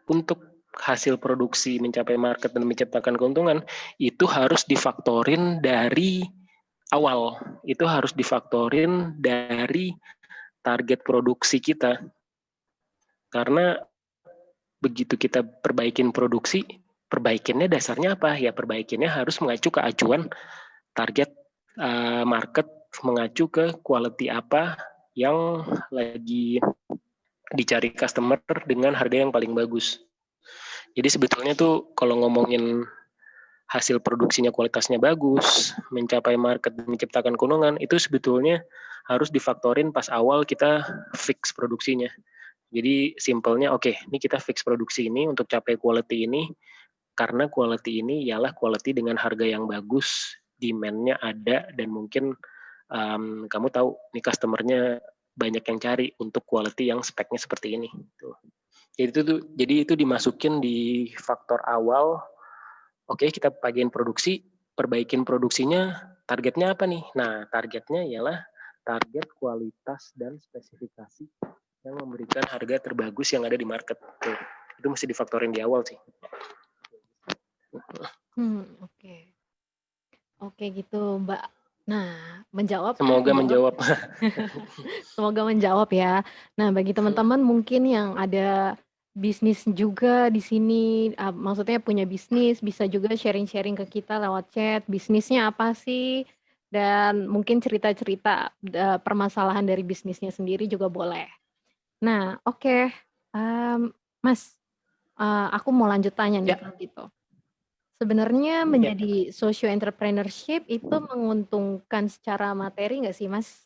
untuk hasil produksi mencapai market dan menciptakan keuntungan itu harus difaktorin dari awal, itu harus difaktorin dari target produksi kita, karena begitu kita perbaikin produksi, perbaikinnya dasarnya apa? Ya perbaikinnya harus mengacu ke acuan target market, mengacu ke quality apa yang lagi dicari customer dengan harga yang paling bagus. Jadi sebetulnya tuh kalau ngomongin hasil produksinya kualitasnya bagus, mencapai market dan menciptakan keuntungan, itu sebetulnya harus difaktorin pas awal kita fix produksinya. Jadi simpelnya oke, ini kita fix produksi ini untuk capai quality ini, karena quality ini ialah quality dengan harga yang bagus, demand-nya ada, dan mungkin kamu tahu nih customer-nya banyak yang cari untuk quality yang speknya seperti ini. Tuh. Jadi itu dimasukin di faktor awal. Oke, kita bagian produksi, perbaikin produksinya, targetnya apa nih? Nah, targetnya ialah target kualitas dan spesifikasi yang memberikan harga terbagus yang ada di market. Tuh. Itu mesti difaktorin di awal sih. Oke. Oke gitu, Mbak. Nah, menjawab. Semoga menjawab. Semoga menjawab ya. Nah, bagi teman-teman mungkin yang ada bisnis juga di sini, maksudnya punya bisnis, bisa juga sharing-sharing ke kita lewat chat, bisnisnya apa sih? Dan mungkin cerita-cerita permasalahan dari bisnisnya sendiri juga boleh. Nah, oke. Mas, aku mau lanjut tanya nih Ya. kalau gitu. Sebenarnya menjadi socio entrepreneurship itu menguntungkan secara materi nggak sih, Mas?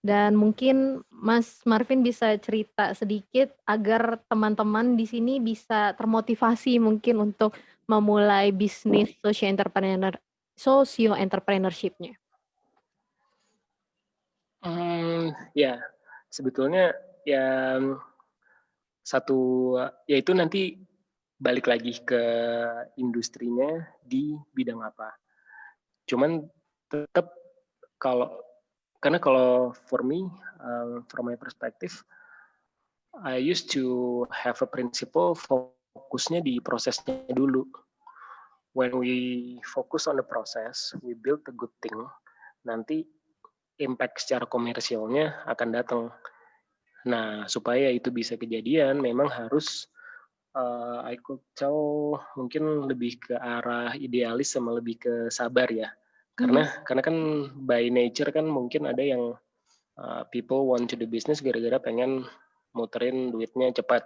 Dan mungkin Mas Marvin bisa cerita sedikit agar teman-teman di sini bisa termotivasi mungkin untuk memulai bisnis socio entrepreneurship-nya. Ya, sebetulnya ya yaitu nanti balik lagi ke industrinya di bidang apa. Cuman tetap karena kalau for me, from my perspective, I used to have a principle fokusnya di prosesnya dulu. When we focus on the process, we build a good thing, nanti impact secara komersialnya akan datang. Nah, supaya itu bisa kejadian, memang harus I could tell mungkin lebih ke arah idealis sama lebih ke sabar ya. Karena kan by nature kan mungkin ada yang people want to do business gara-gara pengen muterin duitnya cepat.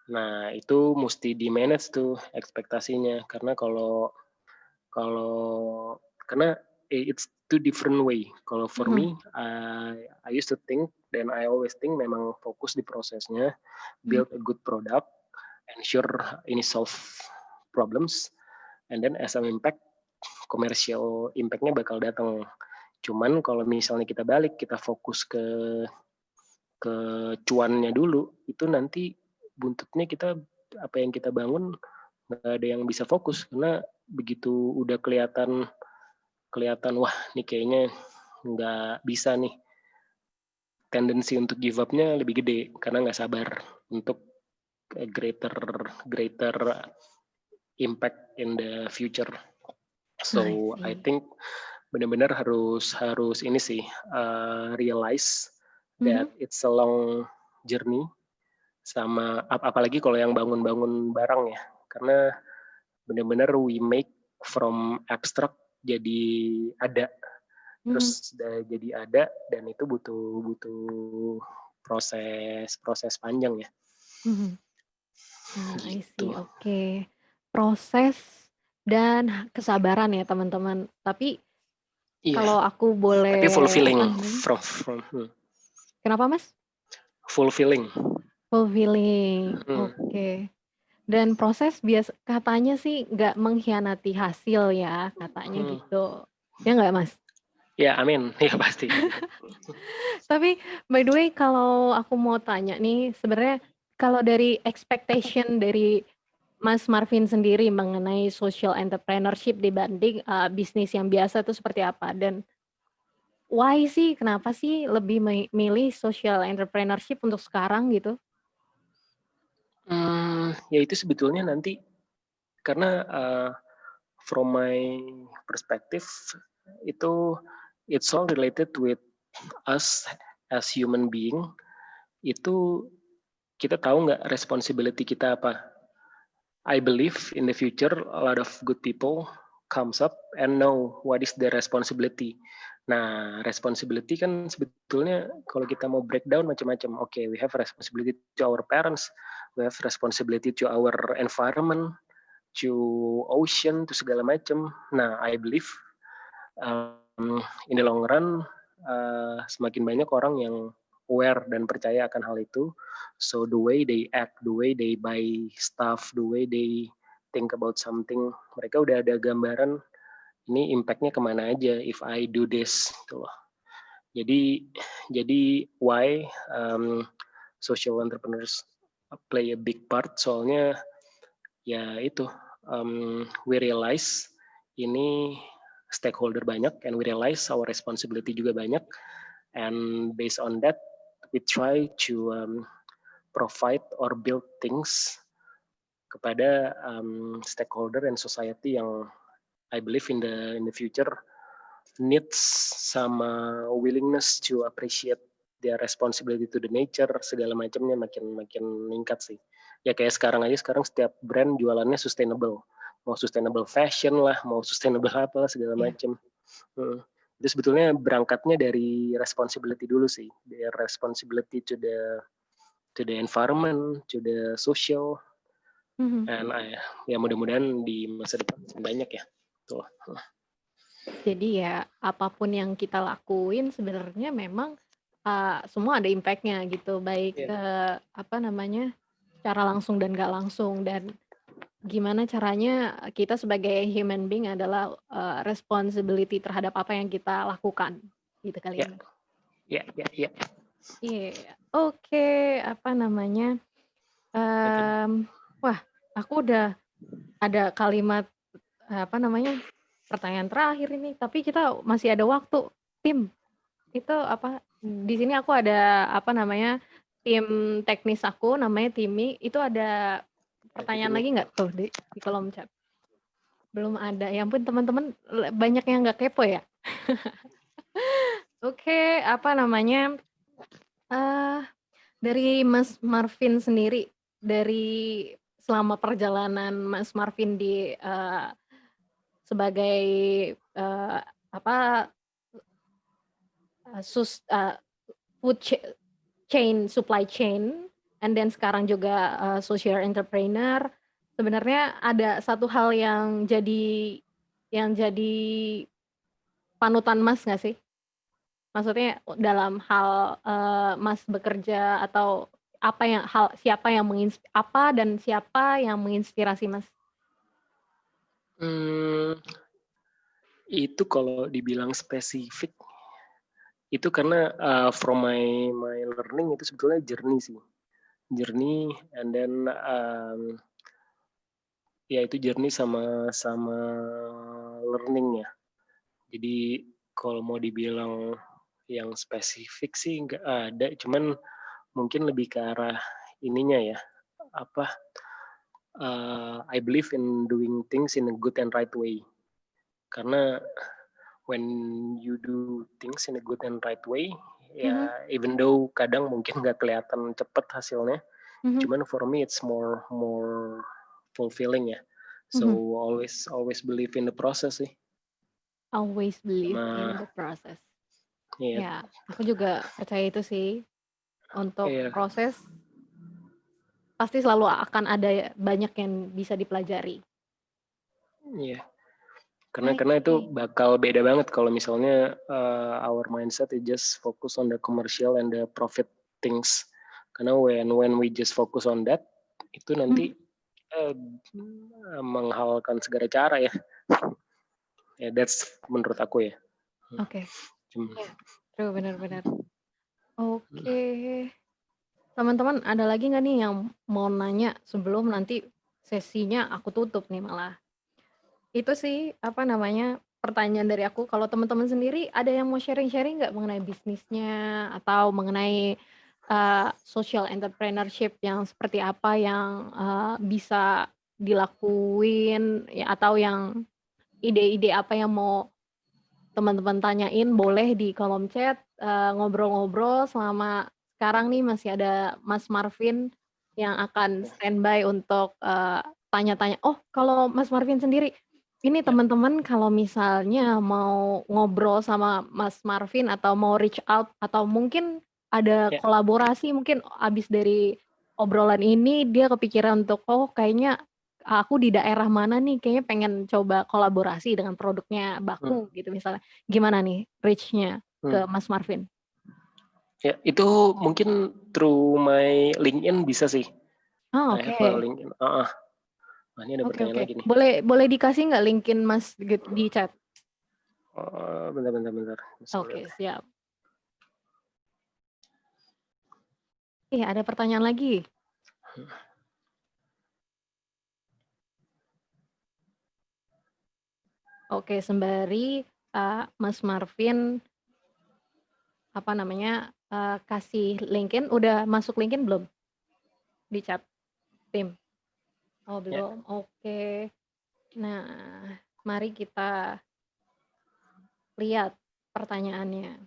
Nah, itu mesti di-manage tuh ekspektasinya. Karena karena it's two different way. Kalau for me, I used to think, dan I always think memang fokus di prosesnya, build a good product, ensure ini solve problems, and then as an impact, commercial impact-nya bakal datang. Cuman kalau misalnya kita balik, kita fokus ke cuannya dulu, itu nanti buntutnya kita apa yang kita bangun nggak ada yang bisa fokus, karena begitu udah kelihatan wah nih kayaknya nggak bisa nih, tendensi untuk give up-nya lebih gede karena nggak sabar untuk greater impact in the future. So I think benar-benar harus ini sih, realize that it's a long journey, sama apalagi kalau yang bangun barang ya, karena benar-benar we make from abstract jadi ada, terus jadi ada, dan itu butuh proses panjang ya. I see, oke. Proses dan kesabaran ya teman-teman. Tapi kalau aku boleh. Tapi fulfilling Kenapa Mas? Fulfilling. Oke. Dan proses katanya sih nggak mengkhianati hasil ya, katanya gitu. Ya nggak Mas? Ya, amin. Ya pasti. Tapi by the way, kalau aku mau tanya nih, sebenarnya kalau dari expectation dari Mas Marvin sendiri mengenai social entrepreneurship dibanding bisnis yang biasa itu seperti apa? Dan why sih, kenapa sih lebih milih social entrepreneurship untuk sekarang gitu? Ya itu sebetulnya nanti, karena from my perspective, itu it's all related with us as human being. Itu kita tahu nggak responsibility kita apa. I believe in the future a lot of good people comes up and know what is their responsibility. Nah, responsibility kan sebetulnya kalau kita mau breakdown macam-macam. Okay, we have responsibility to our parents, we have responsibility to our environment, to ocean, to segala macam. Nah, I believe in the long run semakin banyak orang yang aware dan percaya akan hal itu. So the way they act, the way they buy stuff, the way they think about something, mereka udah ada gambaran ini impact-nya kemana aja if I do this, gitu loh. Jadi why social entrepreneurs play a big part, soalnya ya itu we realize ini stakeholder banyak, and we realize our responsibility juga banyak, and based on that we try to provide or build things kepada stakeholder and society yang I believe in the future needs sama willingness to appreciate their responsibility to the nature, segala macamnya makin meningkat sih. Ya kayak sekarang setiap brand jualannya sustainable, mau sustainable fashion lah, mau sustainable apa segala macam. Itu sebetulnya berangkatnya dari responsibility dulu sih, their responsibility to the environment, to the social, and ya mudah-mudahan di masa depan banyak ya. Tuh. Jadi ya apapun yang kita lakuin sebenarnya memang semua ada impact-nya gitu, baik secara langsung dan nggak langsung, dan gimana caranya kita sebagai human being adalah responsibility terhadap apa yang kita lakukan gitu kali ya. Iya. Iya, oke. Wah, aku udah ada kalimat pertanyaan terakhir ini, tapi kita masih ada waktu. Tim, itu di sini aku ada tim teknis aku namanya Timi, itu ada pertanyaan lagi nggak tuh di kolom chat? Belum ada. Ya ampun teman-teman, banyak yang nggak kepo ya. Oke, dari Mas Marvin sendiri, dari selama perjalanan Mas Marvin di sebagai food chain, supply chain, and then sekarang juga social entrepreneur, sebenarnya ada satu hal yang jadi panutan Mas nggak sih? Maksudnya dalam hal Mas bekerja, atau siapa yang menginspirasi Mas? Itu kalau dibilang spesifik, itu karena from my learning itu sebetulnya journey sih. Journey and then ya itu journey sama learning ya. Jadi kalau mau dibilang yang spesifik sih nggak ada, cuman mungkin lebih ke arah ininya ya, apa, I believe in doing things in a good and right way. Karena when you do things in a good and right way, Mhm. ya even though kadang mungkin nggak kelihatan cepet hasilnya, Mhm. cuman for me it's more fulfilling ya. So Mhm. always believe in the process sih. Always believe in Sama the process. ya, Ya, aku juga percaya itu sih. Untuk iya, proses pasti selalu akan ada banyak yang bisa dipelajari. iya. I Karena itu see. bakal beda banget kalau misalnya our mindset is just focus on the commercial and the profit things. Karena when we just focus on that, itu nanti menghalalkan segala cara ya. Ya that's menurut aku ya. Oke. Hmm. Iya, true, benar-benar. Oke. Teman-teman ada lagi nggak nih yang mau nanya sebelum nanti sesinya aku tutup nih malah? Itu sih, apa namanya, pertanyaan dari aku. Kalau teman-teman sendiri ada yang mau sharing-sharing nggak mengenai bisnisnya atau mengenai, social entrepreneurship yang seperti apa yang, bisa dilakuin ya atau yang ide-ide apa yang mau teman-teman tanyain boleh di kolom chat, ngobrol-ngobrol selama sekarang nih masih ada Mas Marvin yang akan standby untuk, tanya-tanya. Oh, kalau Mas Marvin sendiri, ini Ya, teman-teman kalau misalnya mau ngobrol sama Mas Marvin atau mau reach out atau mungkin ada ya, kolaborasi mungkin abis dari obrolan ini dia kepikiran untuk, "Oh kayaknya aku di daerah mana nih kayaknya pengen coba kolaborasi dengan produknya hmm, Baku," gitu misalnya. Gimana nih reach-nya hmm. ke Mas Marvin? Ya, itu mungkin through my LinkedIn bisa sih. Oh, I have a oke. LinkedIn. Nah, ini ada Oke, pertanyaan oke. lagi nih. Boleh boleh dikasih nggak linkin Mas di chat? Bentar. Bisa lihat. Oke, siap. Ada pertanyaan lagi. Oke, sembari, Mas Marvin, apa namanya, kasih LinkedIn, udah masuk LinkedIn belum? Di chat tim? Oh, Ya, belum. Oke. Nah, mari kita lihat pertanyaannya.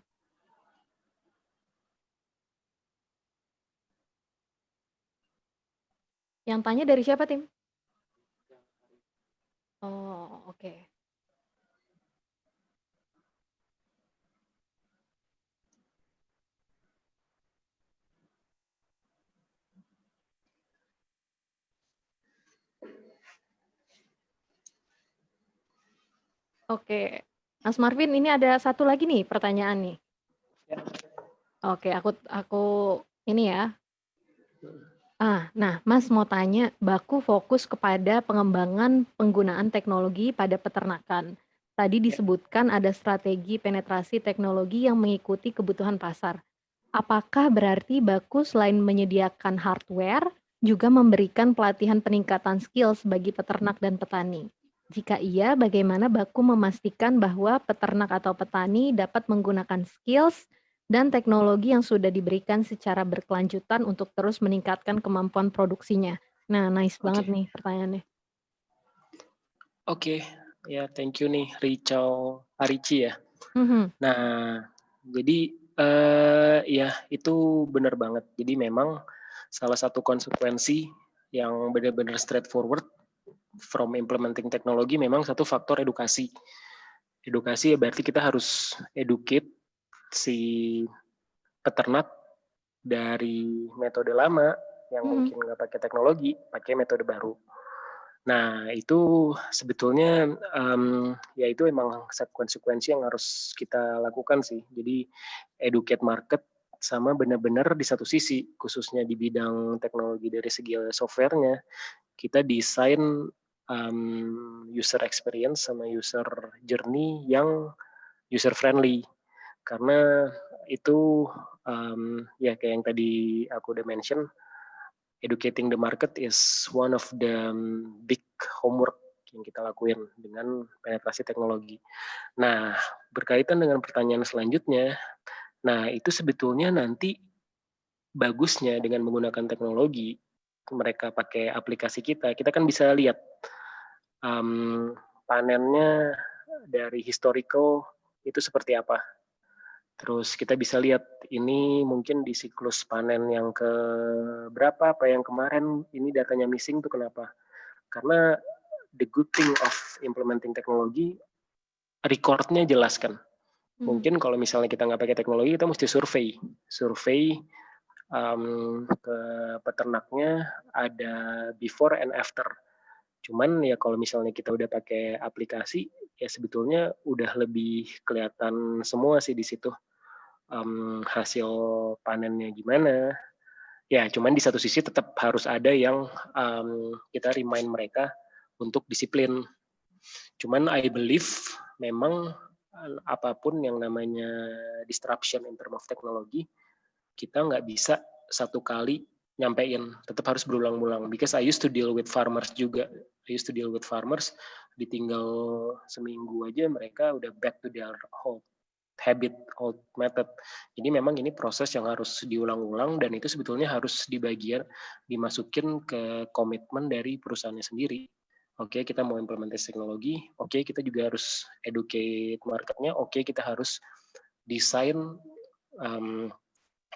Yang tanya dari siapa, Tim? Oh, oke. Oke. Mas Marvin, ini ada satu lagi nih pertanyaan nih. ya. Oke, aku ini ya. Nah, Mas mau tanya, Baku fokus kepada pengembangan penggunaan teknologi pada peternakan. Tadi disebutkan ada strategi penetrasi teknologi yang mengikuti kebutuhan pasar. Apakah berarti Baku selain menyediakan hardware, juga memberikan pelatihan peningkatan skills bagi peternak dan petani? Jika iya, bagaimana Baku memastikan bahwa peternak atau petani dapat menggunakan skills dan teknologi yang sudah diberikan secara berkelanjutan untuk terus meningkatkan kemampuan produksinya? Nah, nice banget Oke. nih pertanyaannya. Oke. Ya, thank you nih Richau Arici ya. Mhm. Nah, jadi ya itu benar banget. Jadi memang salah satu konsekuensi yang benar-benar straightforward from implementing teknologi memang satu faktor edukasi. Edukasi ya berarti kita harus educate si peternak dari metode lama yang Mhm. mungkin nggak pakai teknologi, pakai metode baru. Nah, itu sebetulnya ya itu emang konsekuensi yang harus kita lakukan sih. Jadi educate market sama benar-benar di satu sisi, khususnya di bidang teknologi dari segi softwarenya, kita desain user experience sama user journey yang user friendly. Karena itu ya kayak yang tadi aku udah mention, educating the market is one of the big homework yang kita lakuin dengan penetrasi teknologi. Nah, berkaitan dengan pertanyaan selanjutnya, nah itu sebetulnya nanti bagusnya dengan menggunakan teknologi, mereka pakai aplikasi kita kan bisa lihat panennya dari historical itu seperti apa. Terus kita bisa lihat ini mungkin di siklus panen yang ke berapa, apa yang kemarin ini datanya missing tuh kenapa. Karena the good thing of implementing teknologi, recordnya jelas kan. Mungkin kalau misalnya kita nggak pakai teknologi, kita mesti survei ke peternaknya ada before and after. Cuman ya kalau misalnya kita udah pakai aplikasi, ya sebetulnya udah lebih kelihatan semua sih di situ hasil panennya gimana. Ya, cuman di satu sisi tetap harus ada yang kita remind mereka untuk disiplin. Cuman I believe memang apapun yang namanya disruption in terms of teknologi, kita nggak bisa satu kali nyampein, tetap harus berulang-ulang. Because I used to deal with farmers juga. Ditinggal seminggu aja mereka udah back to their old habit, old method. Jadi memang ini proses yang harus diulang-ulang dan itu sebetulnya harus dimasukin ke komitmen dari perusahaannya sendiri. Oke, kita mau implementasi teknologi. Oke, kita juga harus educate marketnya. Oke, kita harus desain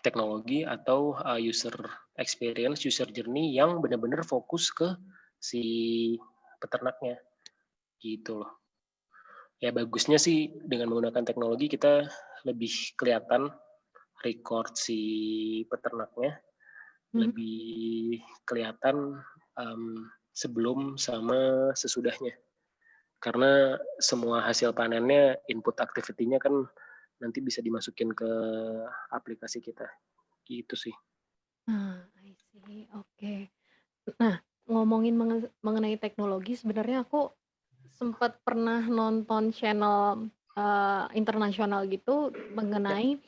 teknologi atau user experience, user journey yang benar-benar fokus ke si peternaknya, gitu loh. Ya bagusnya sih dengan menggunakan teknologi kita lebih kelihatan record si peternaknya, lebih kelihatan sebelum sama sesudahnya. Karena semua hasil panennya, input activity-nya kan nanti bisa dimasukin ke aplikasi kita. Gitu sih. I see. Oke. Nah, ngomongin mengenai teknologi, sebenarnya aku sempat pernah nonton channel internasional gitu mengenai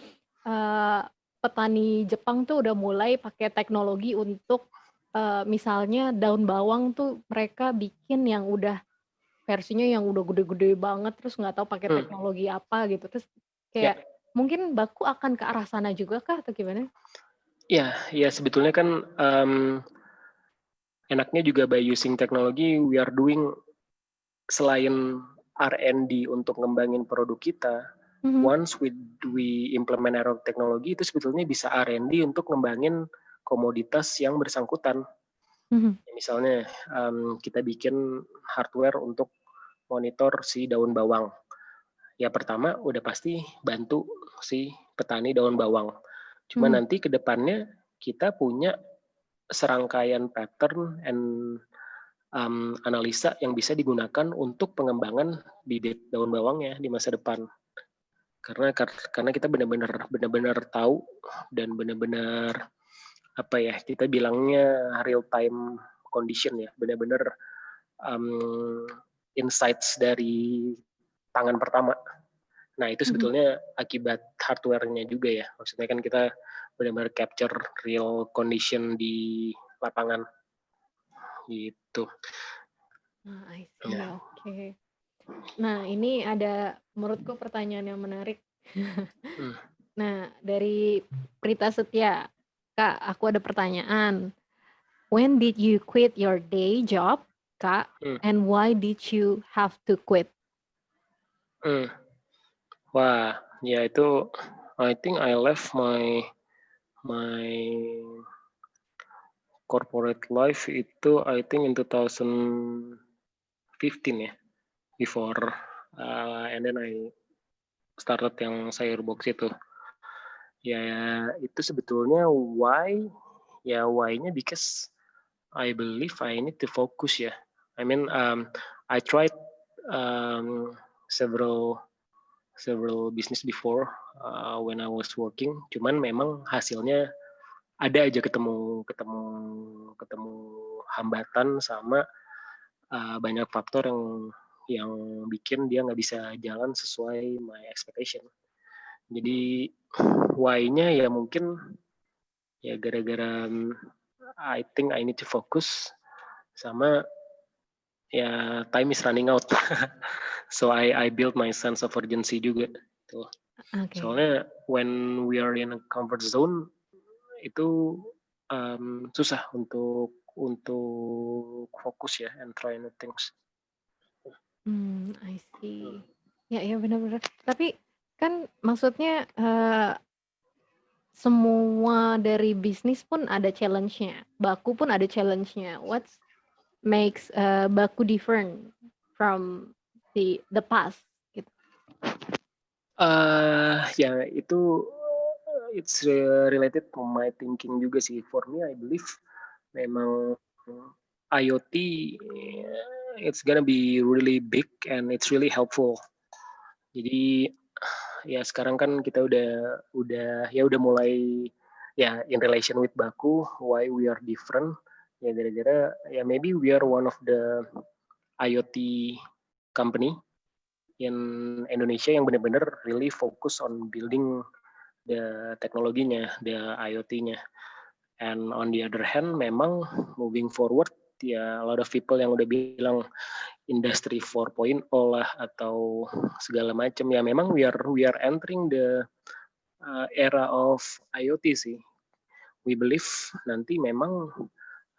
petani Jepang tuh udah mulai pakai teknologi untuk misalnya daun bawang tuh mereka bikin yang udah versinya yang udah gede-gede banget, terus nggak tahu pakai teknologi apa gitu. Terus Ya, kayak mungkin Baku akan ke arah sana juga kah atau gimana? ya sebetulnya kan enaknya juga by using teknologi, we are doing selain R&D untuk ngembangin produk kita, once we implement aero teknologi itu sebetulnya bisa R&D untuk ngembangin komoditas yang bersangkutan. Misalnya kita bikin hardware untuk monitor si daun bawang. Ya pertama udah pasti bantu si petani daun bawang. Cuma nanti ke depannya kita punya serangkaian pattern and analisa yang bisa digunakan untuk pengembangan bibit daun bawangnya di masa depan. Karena kita benar-benar tahu dan benar-benar apa ya kita bilangnya real time condition ya, benar-benar insights dari tangan pertama. Nah itu sebetulnya akibat hardware-nya juga ya. Maksudnya kan kita benar-benar capture real condition di lapangan gitu. I see, oke. Nah, ini ada menurutku pertanyaan yang menarik. Nah, dari Prita Setia, Kak, aku ada pertanyaan. When did you quit your day job, Kak? And why did you have to quit? Wah, ya itu I think I left my corporate life itu I think in 2015 ya, before and then I started yang sayur box itu. Ya itu sebetulnya why-nya because I believe I need to focus ya. I mean I tried several business before when I was working. Cuman memang hasilnya ada aja ketemu hambatan sama banyak faktor yang bikin dia nggak bisa jalan sesuai my expectation. Jadi why-nya ya mungkin ya gara-gara I think I need to focus, sama ya time is running out. So I build my sense of urgency juga. Tuh. Oke. Soalnya when we are in a comfort zone itu susah untuk fokus ya and try new things. I see. Ya benar-benar. Tapi kan maksudnya semua dari bisnis pun ada challenge-nya. Baku pun ada challenge-nya. What makes Baku different from the past gitu? Ya itu it's related to my thinking juga sih. For me, I believe memang IoT it's gonna be really big and it's really helpful. Jadi ya sekarang kan kita udah mulai ya in relation with Baku, why we are different. Ya gara-gara ya maybe we are one of the IoT company in Indonesia yang benar-benar really focus on building the teknologinya, the IoT-nya. And on the other hand, memang moving forward, ya a lot of people yang udah bilang industri 4.0 lah atau segala macam. Ya memang we are entering the era of IoT sih. We believe nanti memang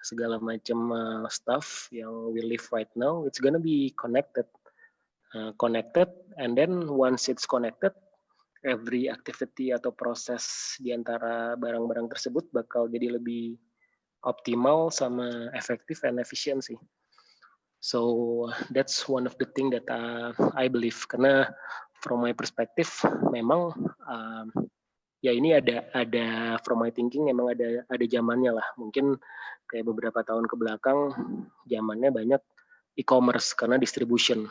segala macam stuff yang we live right now, it's gonna be connected. And then once it's connected, every activity atau proses di antara barang-barang tersebut bakal jadi lebih optimal sama efektif and efficiency. So that's one of the thing that I believe, karena from my perspective memang ya ini ada from my thinking memang ada zamannya lah. Mungkin kayak beberapa tahun ke belakang zamannya banyak e-commerce karena distribution,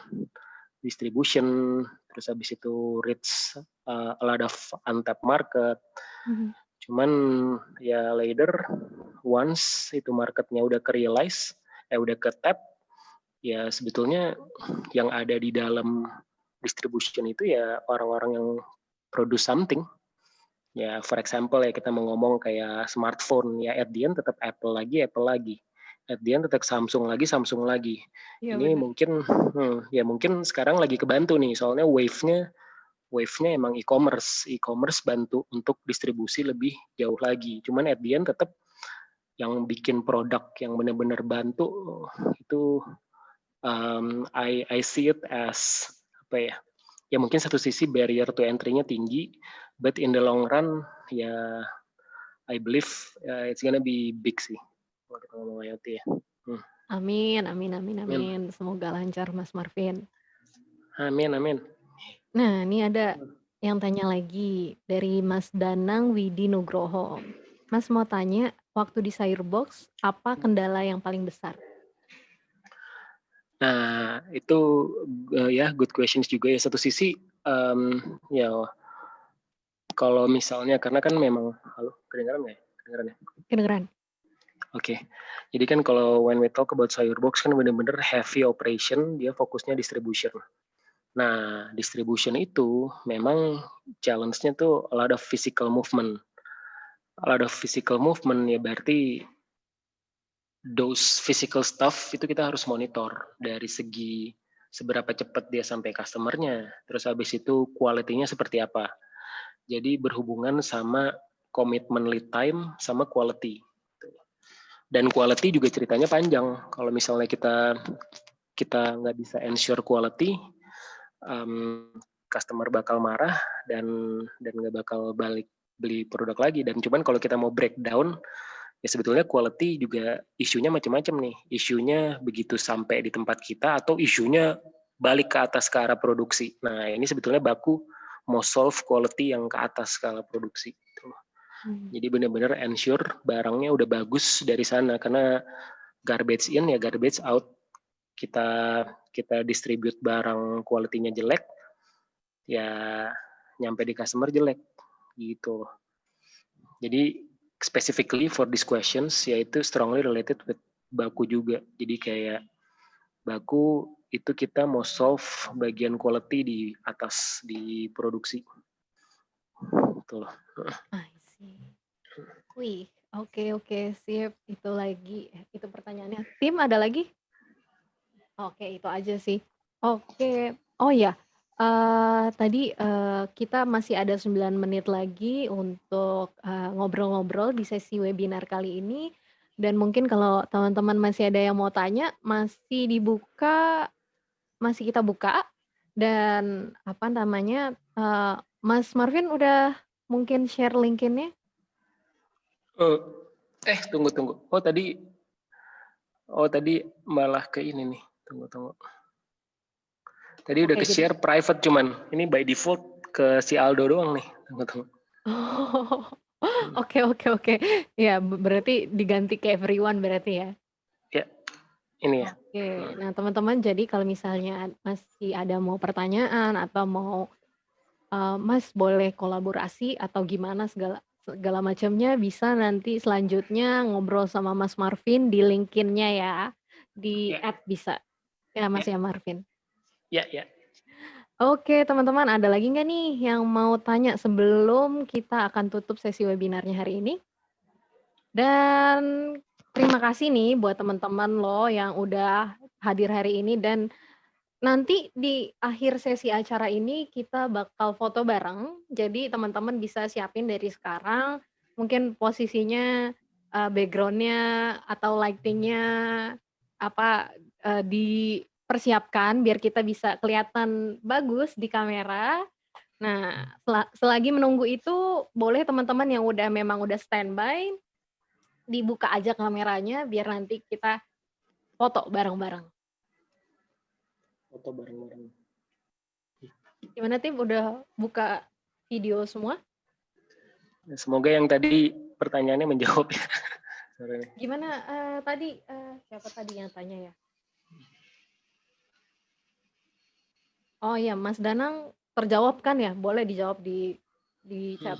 terus habis itu reach a lot of untapped market. Cuman ya later once itu marketnya udah ke-realize, udah ke-tap, ya sebetulnya yang ada di dalam distribution itu ya orang-orang yang produce something. Ya for example ya kita mau ngomong kayak smartphone, ya at the end tetap Apple lagi. At the end tetap Samsung lagi. Ya, ini benar. mungkin sekarang lagi kebantu nih, soalnya wave-nya emang e-commerce bantu untuk distribusi lebih jauh lagi. Cuman at the end tetap yang bikin produk yang benar-benar bantu itu I see it as apa ya? Ya mungkin satu sisi barrier to entry-nya tinggi, but in the long run ya I believe it's gonna be big sih kalau kita ngomong IoT ya. Amin. Semoga lancar Mas Marvin. Amin. Nah, ini ada yang tanya lagi dari Mas Danang Widi Nugroho. Mas mau tanya, waktu di Sayurbox, apa kendala yang paling besar? Nah, itu ya good questions juga ya. Satu sisi ya kalau misalnya karena kan memang kedengaran nggak ya? Kedengeran. Oke. Jadi kan kalau when we talk about Sayurbox kan benar-benar heavy operation, dia fokusnya distribution. Nah, distribution itu memang challenge-nya tuh a lot of physical movement. Ya berarti those physical stuff itu kita harus monitor dari segi seberapa cepat dia sampai customer-nya, terus habis itu quality-nya seperti apa. Jadi berhubungan sama komitmen lead time sama quality. Dan quality juga ceritanya panjang. Kalau misalnya kita nggak bisa ensure quality, customer bakal marah dan nggak bakal balik beli produk lagi. Dan cuman kalau kita mau breakdown, ya sebetulnya quality juga isunya macam-macam nih. Isunya begitu sampai di tempat kita atau isunya balik ke atas ke arah produksi. Nah ini sebetulnya Baku mau solve quality yang ke atas skala produksi. Jadi benar-benar ensure barangnya udah bagus dari sana, karena garbage in ya garbage out. Kita distribute barang quality-nya jelek, ya nyampe di customer jelek gitu. Jadi specifically for these questions yaitu strongly related with Baku juga. Jadi kayak baku, itu kita mau solve bagian quality di atas, di produksi. Betul. I see. Wih, oke, sip. Itu pertanyaannya. Tim ada lagi? Oke, itu aja sih. Oke. Oh ya, tadi, kita masih ada 9 menit lagi untuk, ngobrol-ngobrol di sesi webinar kali ini, dan mungkin kalau teman-teman masih ada yang mau tanya, masih kita buka, dan apa namanya, Mas Marvin udah mungkin share LinkedIn-nya? Tunggu. Tadi malah ke ini nih. Tunggu. Tadi udah Oke, jadi ke-share private cuman. Ini by default ke si Aldo doang nih. Tunggu. oh, oke. Ya, berarti diganti ke everyone berarti ya? Ya, ini ya. Oke. Nah, teman-teman, jadi kalau misalnya masih ada mau pertanyaan atau mau, Mas boleh kolaborasi atau gimana segala macamnya, bisa nanti selanjutnya ngobrol sama Mas Marvin di LinkedIn-nya ya, di Ya. add bisa. Ya, Mas ya Marvin. Ya. Oke, teman-teman, ada lagi nggak nih yang mau tanya sebelum kita akan tutup sesi webinarnya hari ini? Dan terima kasih nih buat teman-teman loh yang udah hadir hari ini, dan nanti di akhir sesi acara ini kita bakal foto bareng. Jadi teman-teman bisa siapin dari sekarang, mungkin posisinya, background-nya atau lighting-nya dipersiapkan biar kita bisa kelihatan bagus di kamera. Nah, selagi menunggu itu, boleh teman-teman yang memang udah standby, dibuka aja kameranya biar nanti kita foto bareng-bareng. Foto bareng-bareng. Gimana tim, udah buka video semua? Semoga yang tadi pertanyaannya menjawab ya. Gimana tadi, siapa tadi yang tanya ya? Oh iya, Mas Danang terjawab kan ya? Boleh dijawab di chat.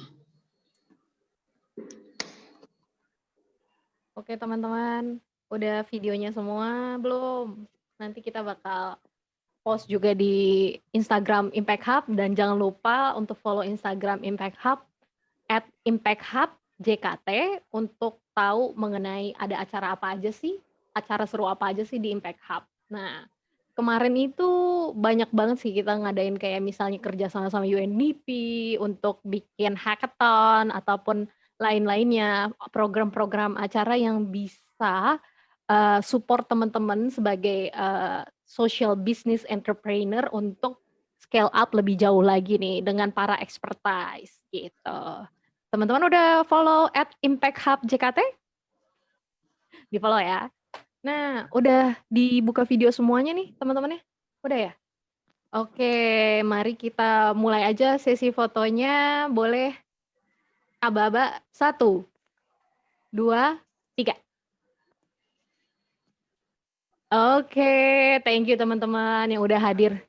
Oke teman-teman, udah videonya semua belum? Nanti kita bakal post juga di Instagram Impact Hub, dan jangan lupa untuk follow Instagram Impact Hub @ImpactHubJKT untuk tahu mengenai ada acara seru apa aja sih di Impact Hub. Nah, kemarin itu banyak banget sih kita ngadain kayak misalnya kerja sama UNDP untuk bikin hackathon ataupun lain-lainnya, program-program acara yang bisa support teman-teman sebagai social business entrepreneur untuk scale up lebih jauh lagi nih dengan para expertise gitu. Teman-teman udah follow @ImpactHubJKT? Di follow ya. Nah, udah dibuka video semuanya nih teman-temannya? Udah ya? Oke, mari kita mulai aja sesi fotonya. Boleh aba-aba 1, 2, 3. Oke, thank you teman-teman yang udah hadir.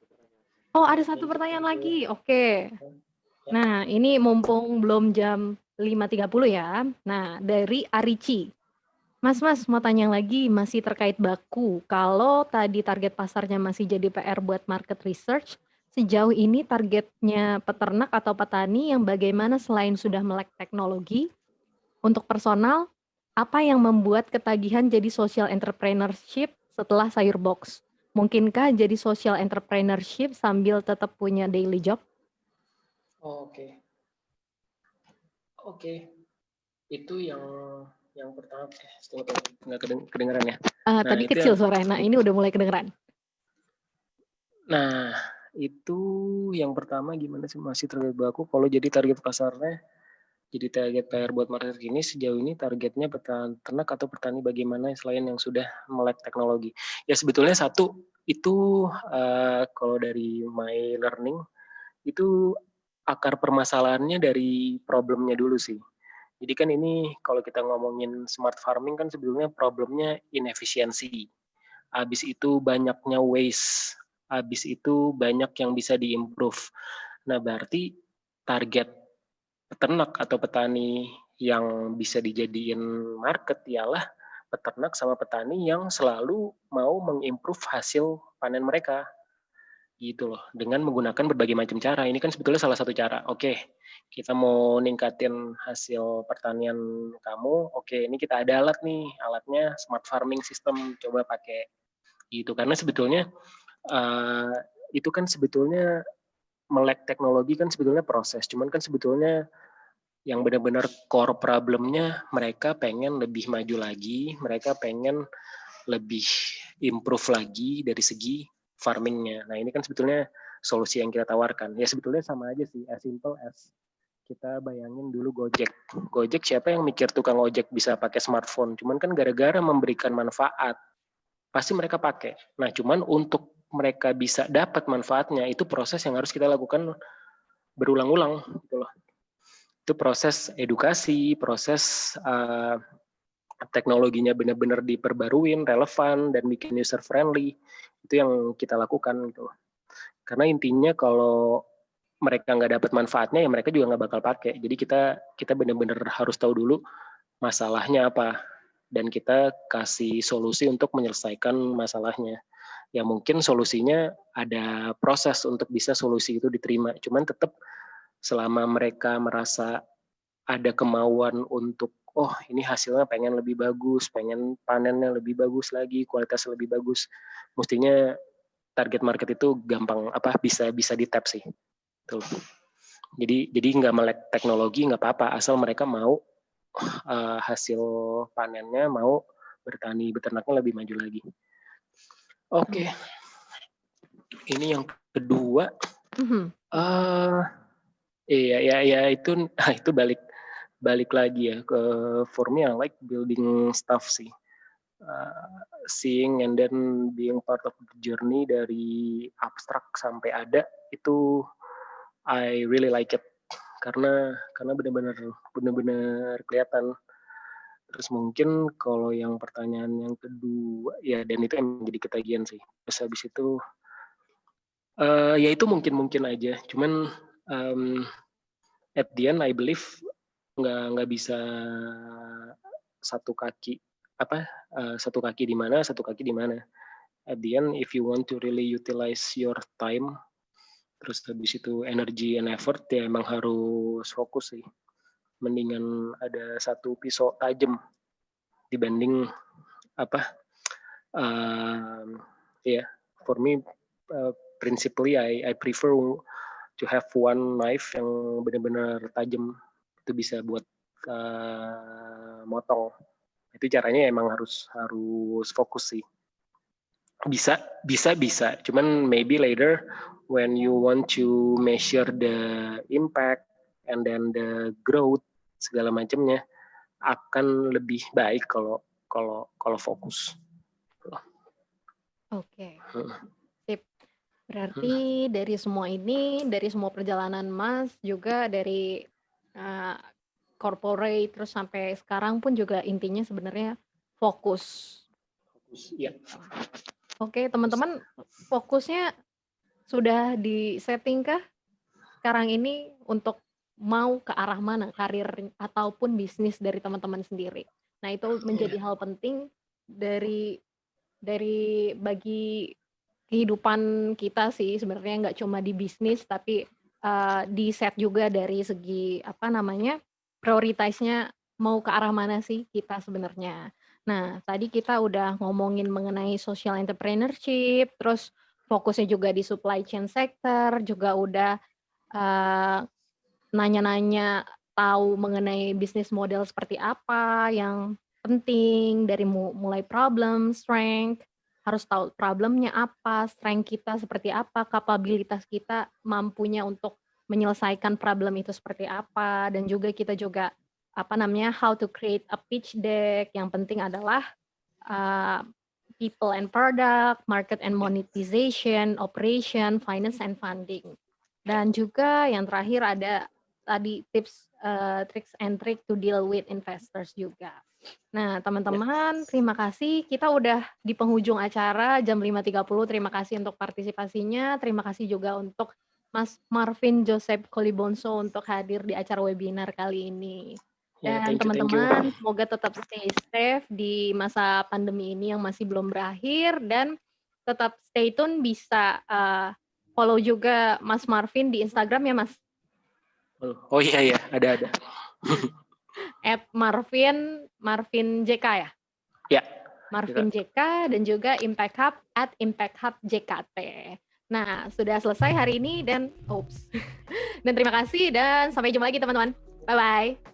Oh, ada satu pertanyaan lagi. Oke. Nah, ini mumpung belum jam 5.30 ya. Nah, dari Arici. Mas, mau tanya lagi, masih terkait baku. Kalau tadi target pasarnya masih jadi PR buat market research, sejauh ini targetnya peternak atau petani yang bagaimana selain sudah melek teknologi? Untuk personal, apa yang membuat ketagihan jadi social entrepreneurship setelah sayur box? Mungkinkah jadi social entrepreneurship sambil tetap punya daily job? Oke. Itu yang pertama, nggak kedengeran ya. Tadi kecil suaranya, nah ini udah mulai kedengeran. Nah, itu yang pertama gimana sih masih target baku? Kalau jadi target pasarnya, jadi target PR buat market ini sejauh ini targetnya peternak atau petani bagaimana selain yang sudah melek teknologi? Ya sebetulnya satu itu kalau dari my learning itu akar permasalahannya dari problemnya dulu sih. Jadi kan ini kalau kita ngomongin smart farming kan sebetulnya problemnya inefisiensi. Habis itu banyaknya waste. Habis itu banyak yang bisa diimprove. Nah, berarti target peternak atau petani yang bisa dijadiin market ialah peternak sama petani yang selalu mau mengimprove hasil panen mereka gitu loh, dengan menggunakan berbagai macam cara. Ini kan sebetulnya salah satu cara. Oke, kita mau ningkatin hasil pertanian kamu. Oke, ini kita ada alat nih, alatnya smart farming system, coba pakai gitu. Karena sebetulnya uh, itu kan sebetulnya melek teknologi kan sebetulnya proses. Cuman kan sebetulnya yang benar-benar core problemnya mereka pengen lebih maju lagi, mereka pengen lebih improve lagi dari segi farmingnya. Nah ini kan sebetulnya solusi yang kita tawarkan. Ya sebetulnya sama aja sih, as simple as kita bayangin dulu Gojek. Gojek siapa yang mikir tukang ojek bisa pakai smartphone? Cuman kan gara-gara memberikan manfaat, pasti mereka pakai. Nah cuman untuk mereka bisa dapat manfaatnya, itu proses yang harus kita lakukan berulang-ulang. Gitu loh. Itu proses edukasi, proses teknologinya benar-benar diperbaruin, relevan, dan bikin user friendly. Itu yang kita lakukan gitu. Karena intinya kalau mereka nggak dapat manfaatnya, ya mereka juga nggak bakal pakai. Jadi kita benar-benar harus tahu dulu masalahnya apa, dan kita kasih solusi untuk menyelesaikan masalahnya. Ya mungkin solusinya ada proses untuk bisa solusi itu diterima. Cuman tetap selama mereka merasa ada kemauan untuk ini hasilnya pengen lebih bagus, pengen panennya lebih bagus lagi, kualitasnya lebih bagus. Mestinya target market itu gampang bisa di tap sih. Tuh. Jadi nggak melek teknologi nggak apa-apa, asal mereka mau hasil panennya, mau bertani beternaknya lebih maju lagi. Oke. Ini yang kedua. Iya itu balik lagi ya ke for me I like building stuff sih, seeing and then being part of the journey dari abstrak sampai ada itu I really like it karena benar-benar kelihatan. Terus mungkin kalau yang pertanyaan yang kedua ya, dan itu yang jadi ketagihan sih. Terus habis itu ya itu mungkin aja, cuman at the end I believe nggak bisa satu kaki di mana, satu kaki di mana. At the end, if you want to really utilize your time, terus habis itu energy and effort, ya emang harus fokus sih. Mendingan ada satu pisau tajam dibanding for me principally I prefer to have one knife yang benar-benar tajam, itu bisa buat motong. Itu caranya emang harus fokus sih. Bisa, cuman maybe later when you want to measure the impact and then the growth segala macamnya akan lebih baik kalau fokus. Oke. Sip. Berarti dari semua ini, dari semua perjalanan Mas, juga dari corporate terus sampai sekarang pun juga intinya sebenarnya fokus. Iya. Oke, teman-teman, fokusnya sudah di-setting kah sekarang ini untuk mau ke arah mana karir ataupun bisnis dari teman-teman sendiri? Nah, itu menjadi hal penting dari bagi kehidupan kita sih sebenarnya, nggak cuma di bisnis tapi di-set juga dari segi prioritasnya mau ke arah mana sih kita sebenarnya. Nah, tadi kita udah ngomongin mengenai social entrepreneurship, terus fokusnya juga di supply chain sector, juga udah nanya-nanya tahu mengenai bisnis model seperti apa yang penting dari mulai problem, strength, harus tahu problemnya apa, strength kita seperti apa, kapabilitas kita mampunya untuk menyelesaikan problem itu seperti apa, dan juga kita juga how to create a pitch deck. Yang penting adalah people and product, market and monetization, operation, finance and funding. Dan juga yang terakhir ada tadi tips, tricks and trick to deal with investors juga. Nah, teman-teman, terima kasih. Kita udah di penghujung acara jam 5.30. Terima kasih untuk partisipasinya. Terima kasih juga untuk Mas Marvin Joseph Kolibonso untuk hadir di acara webinar kali ini. Ya, Dan thank you. teman-teman semoga tetap stay safe di masa pandemi ini yang masih belum berakhir, dan tetap stay tune, bisa follow juga Mas Marvin di Instagram ya Mas. Oh iya, ada. @Marvin JK ya? Ya. Marvin JK, dan juga Impact Hub @ImpactHubJKT. Nah, sudah selesai hari ini, dan dan terima kasih, dan sampai jumpa lagi teman-teman. Bye-bye.